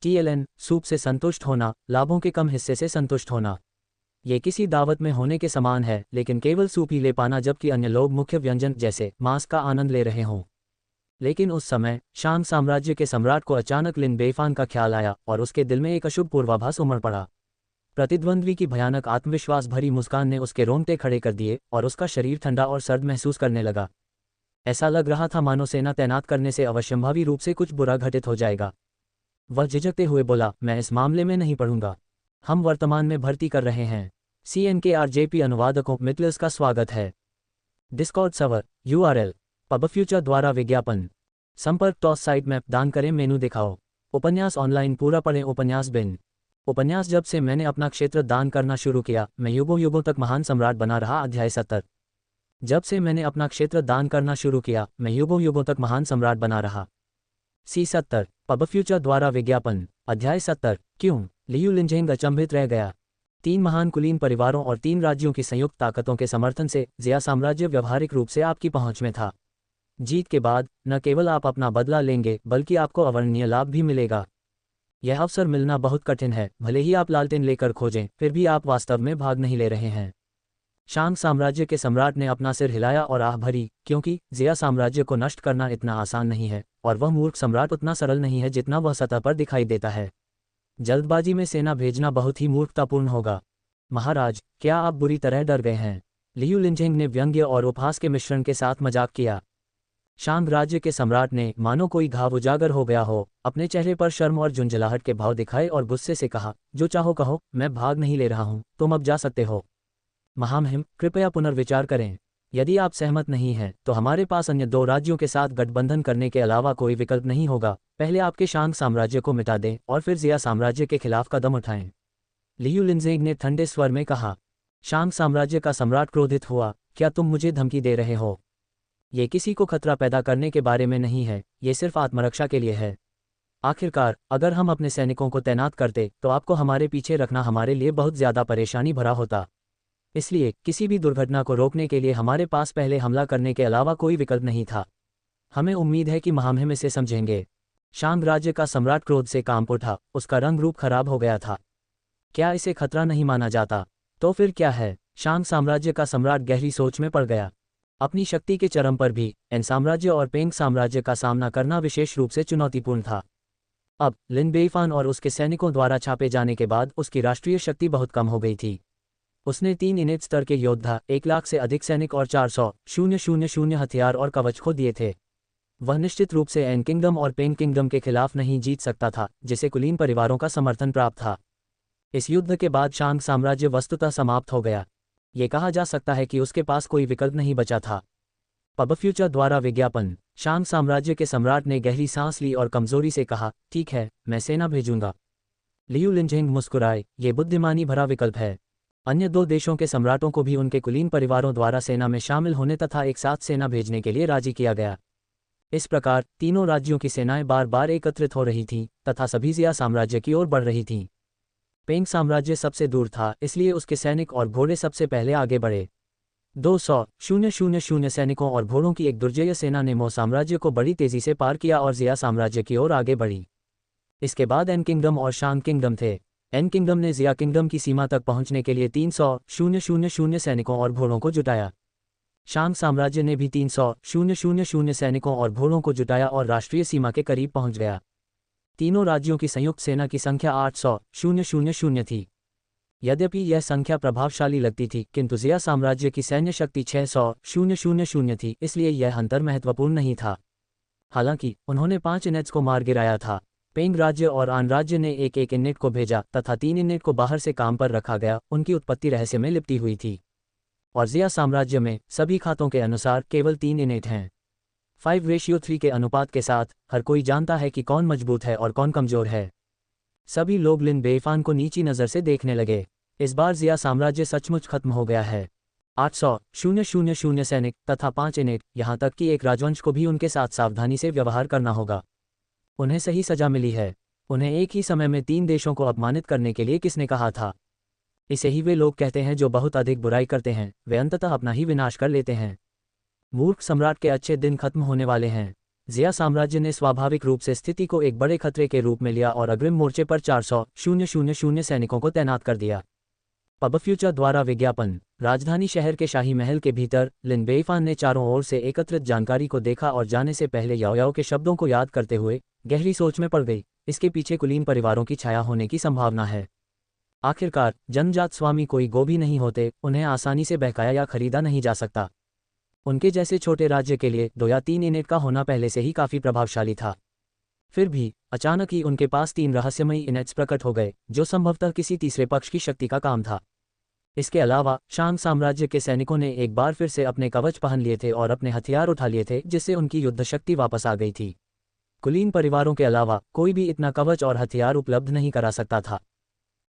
TLN, सूप से संतुष्ट होना, लाभों के कम हिस्से से संतुष्ट होना। ये किसी दावत में होने के समान है, लेकिन केवल सूप ही ले पाना जबकि अन्य लोग मुख्य व्यंजन जैसे मांस का आनंद ले रहे हों। लेकिन उस समय शांग साम्राज्य के सम्राट को अचानक लिन बेफान का ख्याल आया और उसके दिल में एक अशुभ पूर्वाभास उमड़ पड़ा। प्रतिद्वंद्वी की भयानक आत्मविश्वास भरी मुस्कान ने उसके रोंगटे खड़े कर दिए और उसका शरीर ठंडा और सर्द महसूस करने लगा। ऐसा लग रहा था मानो सेना तैनात करने से अवश्यंभावी रूप से कुछ बुरा घटित हो जाएगा। वह झिझकते हुए बोला, मैं इस मामले में नहीं पढ़ूंगा। हम वर्तमान में भर्ती कर रहे हैं। CNKRJP अनुवादकों मित्लर्स का स्वागत है। Discord server URL pub future द्वारा विज्ञापन। संपर्क टॉस साइट मैप दान करें मेनू दिखाओ। उपन्यास ऑनलाइन पूरा पढ़ें। उपन्यास बिन। उपन्यास जब से मैंने अपना क्षेत्र दान करना शुरू किया मैं युगों युगों तक महान सम्राट बना रहा। अध्याय 70। जब से मैंने अपना क्षेत्र दान करना शुरू किया मैं युगों युगों तक महान सम्राट बना रहा। C70 पब फ्यूचर द्वारा विज्ञापन। अध्याय 70। क्यों? लियू लिंजेंग अचंभित रह गया। 3 महान कुलीन परिवारों और 3 राज्यों की संयुक्त ताकतों के समर्थन से ज़िया साम्राज्य व्यावहारिक रूप से आपकी पहुंच में था। जीत के बाद न केवल आप अपना बदला लेंगे बल्कि आपको अवर्णनीय लाभ भी मिलेगा। यह अवसर मिलना बहुत कठिन है। भले ही आप लालटेन लेकर खोजें, फिर भी आप वास्तव में भाग नहीं ले रहे हैं। शांग साम्राज्य के सम्राट ने अपना सिर हिलाया और आह भरी, क्योंकि ज़िया साम्राज्य को नष्ट करना इतना आसान नहीं है और वह मूर्ख सम्राट उतना सरल नहीं है जितना वह सतह पर दिखाई देता है। जल्दबाजी में सेना भेजना बहुत ही मूर्खतापूर्ण होगा। महाराज, क्या आप बुरी तरह डर गए हैं? लियू लिंजेंग ने व्यंग्य और उपहास के मिश्रण के साथ मजाक किया। शांग राज्य के सम्राट ने, मानो कोई घाव उजागर हो गया हो, अपने चेहरे पर शर्म और झुंझलाहट के भाव दिखाए और गुस्से से कहा, जो चाहो कहो, मैं भाग नहीं ले रहा हूं, तुम अब जा सकते हो। महामहिम, कृपया पुनर्विचार करें। यदि आप सहमत नहीं हैं तो हमारे पास अन्य 2 राज्यों के साथ गठबंधन करने के अलावा कोई विकल्प नहीं होगा। पहले आपके शांग साम्राज्य को मिटा दें और फिर ज़िया साम्राज्य के खिलाफ कदम उठाएं। लियू लिंजेंग ने ठंडे स्वर में कहा। शांग साम्राज्य का सम्राट क्रोधित हुआ। क्या तुम मुझे धमकी दे रहे हो? ये किसी को खतरा पैदा करने के बारे में नहीं है, ये सिर्फ आत्मरक्षा के लिए है। आखिरकार अगर हम अपने सैनिकों को तैनात करते तो आपको हमारे पीछे रखना हमारे लिए बहुत ज़्यादा परेशानी भरा होता। इसलिए किसी भी दुर्घटना को रोकने के लिए हमारे पास पहले हमला करने के अलावा कोई विकल्प नहीं था। हमें उम्मीद है कि महामहिम इसे समझेंगे। शांग राज्य का सम्राट क्रोध से कांप उठा, उसका रंग रूप खराब हो गया था। क्या इसे खतरा नहीं माना जाता? तो फिर क्या है? शांग साम्राज्य का सम्राट गहरी सोच में पड़ गया। अपनी शक्ति के चरम पर भी एन साम्राज्य और पेंग साम्राज्य का सामना करना विशेष रूप से चुनौतीपूर्ण था। अब लिन बेइफान और उसके सैनिकों द्वारा छापे जाने के बाद उसकी राष्ट्रीय शक्ति बहुत कम हो गई थी। उसने 3 इनेट स्तर के योद्धा, 1 लाख से अधिक सैनिक और 400,000 हथियार और कवच खो दिए थे। वह निश्चित रूप से एन किंगडम और पेंग किंगडम के खिलाफ नहीं जीत सकता था, जिसे कुलीन परिवारों का समर्थन प्राप्त था। इस युद्ध के बाद शांग साम्राज्य वस्तुतः समाप्त हो गया। ये कहा जा सकता है कि उसके पास कोई विकल्प नहीं बचा था। पबफ्यूचर द्वारा विज्ञापन। शांग साम्राज्य के सम्राट ने गहरी सांस ली और कमजोरी से कहा, ठीक है, मैं सेना भेजूंगा। लियू लिनझेंग मुस्कुराए, ये बुद्धिमानी भरा विकल्प है। अन्य 2 देशों के सम्राटों को भी उनके कुलीन परिवारों द्वारा सेना में शामिल होने तथा एक साथ सेना भेजने के लिए राजी किया गया। इस प्रकार तीनों राज्यों की सेनाएं बार बार एकत्रित हो रही थीं तथा सभी जिया साम्राज्य की ओर बढ़ रही थीं। पेंग साम्राज्य सबसे दूर था, इसलिए उसके सैनिक और घोड़े सबसे पहले आगे बढ़े। 200,000 सैनिकों और घोड़ों की एक दुर्जय सेना ने मो साम्राज्य को बड़ी तेजी से पार किया और जिया साम्राज्य की ओर आगे बढ़ी। इसके बाद एन किंगडम और शांग किंगडम थे। एन किंगडम ने जिया किंगडम की सीमा तक पहुंचने के लिए 300,000 सैनिकों और घोड़ों को जुटाया। शांग साम्राज्य ने भी 300,000 सैनिकों और घोड़ों को जुटाया और राष्ट्रीय सीमा के करीब पहुंच गया। तीनों राज्यों की संयुक्त सेना की संख्या 800,000 थी। यद्यपि यह संख्या प्रभावशाली लगती थी, किंतु जिया साम्राज्य की सैन्य शक्ति 600,000 थी, इसलिए यह अंतर महत्वपूर्ण नहीं था। हालांकि उन्होंने 5 इनेट्स को मार गिराया था। पेंग राज्य और आन राज्य ने एक एक इनेट को भेजा तथा 3 इनेट को बाहर से काम पर रखा गया। उनकी उत्पत्ति रहस्य में लिपटी हुई थी। और जिया साम्राज्य में सभी खातों के अनुसार केवल 3 इनेट हैं। 5:3 के अनुपात के साथ हर कोई जानता है कि कौन मजबूत है और कौन कमजोर है। सभी लोग लिन बेइफान को नीची नज़र से देखने लगे। इस बार जिया साम्राज्य सचमुच खत्म हो गया है। 800,000 सैनिक तथा 5 इनेट, यहाँ तक कि एक राजवंश को भी उनके साथ सावधानी से व्यवहार करना होगा। उन्हें सही सजा मिली है। उन्हें एक ही समय में 3 देशों को अपमानित करने के लिए किसने कहा था? इसे ही वे लोग कहते हैं जो बहुत अधिक बुराई करते हैं, वे अंततः अपना ही विनाश कर लेते हैं। मूर्ख सम्राट के अच्छे दिन खत्म होने वाले हैं। जिया साम्राज्य ने स्वाभाविक रूप से स्थिति को एक बड़े खतरे के रूप में लिया और अग्रिम मोर्चे पर 400,000 सैनिकों को तैनात कर दिया। पबफ्यूचर द्वारा विज्ञापन। राजधानी शहर के शाही महल के भीतर लिन बेइफान ने चारों ओर से एकत्रित जानकारी को देखा और जाने से पहले याओ के शब्दों को याद करते हुए गहरी सोच में पड़ गई। इसके पीछे कुलीन परिवारों की छाया होने की संभावना है। आखिरकार जन्मजात स्वामी कोई गोभी नहीं होते, उन्हें आसानी से बहकाया या खरीदा नहीं जा सकता। उनके जैसे छोटे राज्य के लिए 2 या 3 इनेट का होना पहले से ही काफ़ी प्रभावशाली था। फिर भी अचानक ही उनके पास 3 रहस्यमयी इनेट्स प्रकट हो गए, जो संभवतः किसी तीसरे पक्ष की शक्ति का काम था। इसके अलावा शांग साम्राज्य के सैनिकों ने एक बार फिर से अपने कवच पहन लिए थे और अपने हथियार उठा लिए थे, जिससे उनकी युद्ध शक्ति वापस आ गई थी। कुलीन परिवारों के अलावा कोई भी इतना कवच और हथियार उपलब्ध नहीं करा सकता था।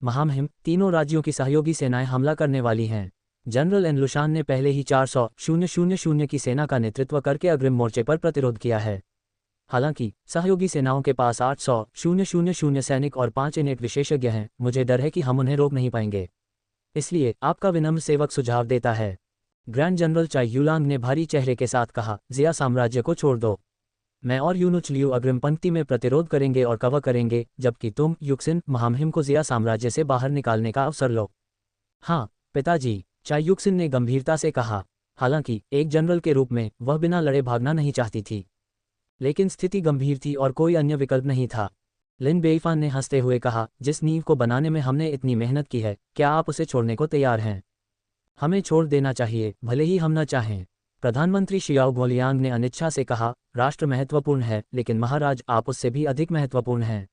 महामहिम, तीनों राज्यों की सहयोगी सेनाएं हमला करने वाली हैं। जनरल एन लुशान ने पहले ही 400,000 की सेना का नेतृत्व करके अग्रिम मोर्चे पर प्रतिरोध किया है। हालांकि सहयोगी सेनाओं के पास 800,000 सैनिक और 5 इनेट विशेषज्ञ हैं। मुझे डर है कि हम उन्हें रोक नहीं पाएंगे। इसलिए आपका विनम्र सेवक सुझाव देता है। ग्रैंड जनरल चाई यूलांग ने भारी चेहरे के साथ कहा, जिया साम्राज्य को छोड़ दो। मैं और यूनुच लियू अग्रिम पंक्ति में प्रतिरोध करेंगे और कवर करेंगे, जबकि तुम युक्सिन महामहिम को जिया साम्राज्य से बाहर निकालने का अवसर लो। हाँ पिताजी, चाई युक्सिन ने गंभीरता से कहा। हालांकि एक जनरल के रूप में वह बिना लड़े भागना नहीं चाहती थी, लेकिन स्थिति गंभीर थी और कोई अन्य विकल्प नहीं था। लिन बेइफान ने हंसते हुए कहा, जिस नींव को बनाने में हमने इतनी मेहनत की है, क्या आप उसे छोड़ने को तैयार हैं? हमें छोड़ देना चाहिए, भले ही हम न चाहें। प्रधानमंत्री शियाओ गोलियांग ने अनिच्छा से कहा, राष्ट्र महत्वपूर्ण है, लेकिन महाराज आप उससे भी अधिक महत्वपूर्ण हैं।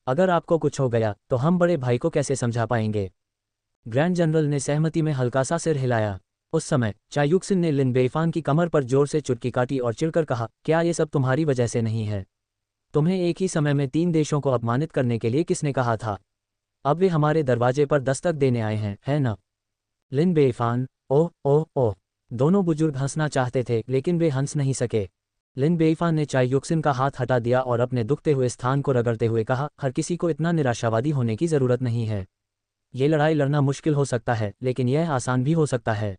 अगर आपको कुछ हो गया तो हम बड़े भाई को कैसे समझा पाएंगे? ग्रैंड जनरल ने सहमति में हल्का सा सिर हिलाया। उस समय चाई युक्सिन ने लिन बेइफान की कमर पर जोर से चुटकी काटी और चिढ़कर कहा, क्या ये सब तुम्हारी वजह से नहीं है? तुम्हें एक ही समय में 3 देशों को अपमानित करने के लिए किसने कहा था? अब वे हमारे दरवाजे पर दस्तक देने आए हैं, है न? लिन बेइफान, ओह ओह ओह। दोनों बुजुर्ग हंसना चाहते थे, लेकिन वे हंस नहीं सके। लिन बेइफान ने चाई युक्सिन का हाथ हटा दिया और अपने दुखते हुए स्थान को रगड़ते हुए कहा, हर किसी को इतना निराशावादी होने की जरूरत नहीं है। ये लड़ाई लड़ना मुश्किल हो सकता है, लेकिन यह आसान भी हो सकता है।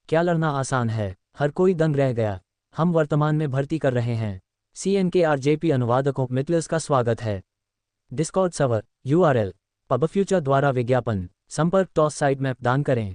क्या लड़ना आसान है? हर कोई दंग रह गया। हम वर्तमान में भर्ती कर रहे हैं। CNKRJP अनुवादकों मिटलर्स का स्वागत है। Discord server URL। पबफ्यूचर द्वारा विज्ञापन। संपर्क टॉस साइट मैप दान करें।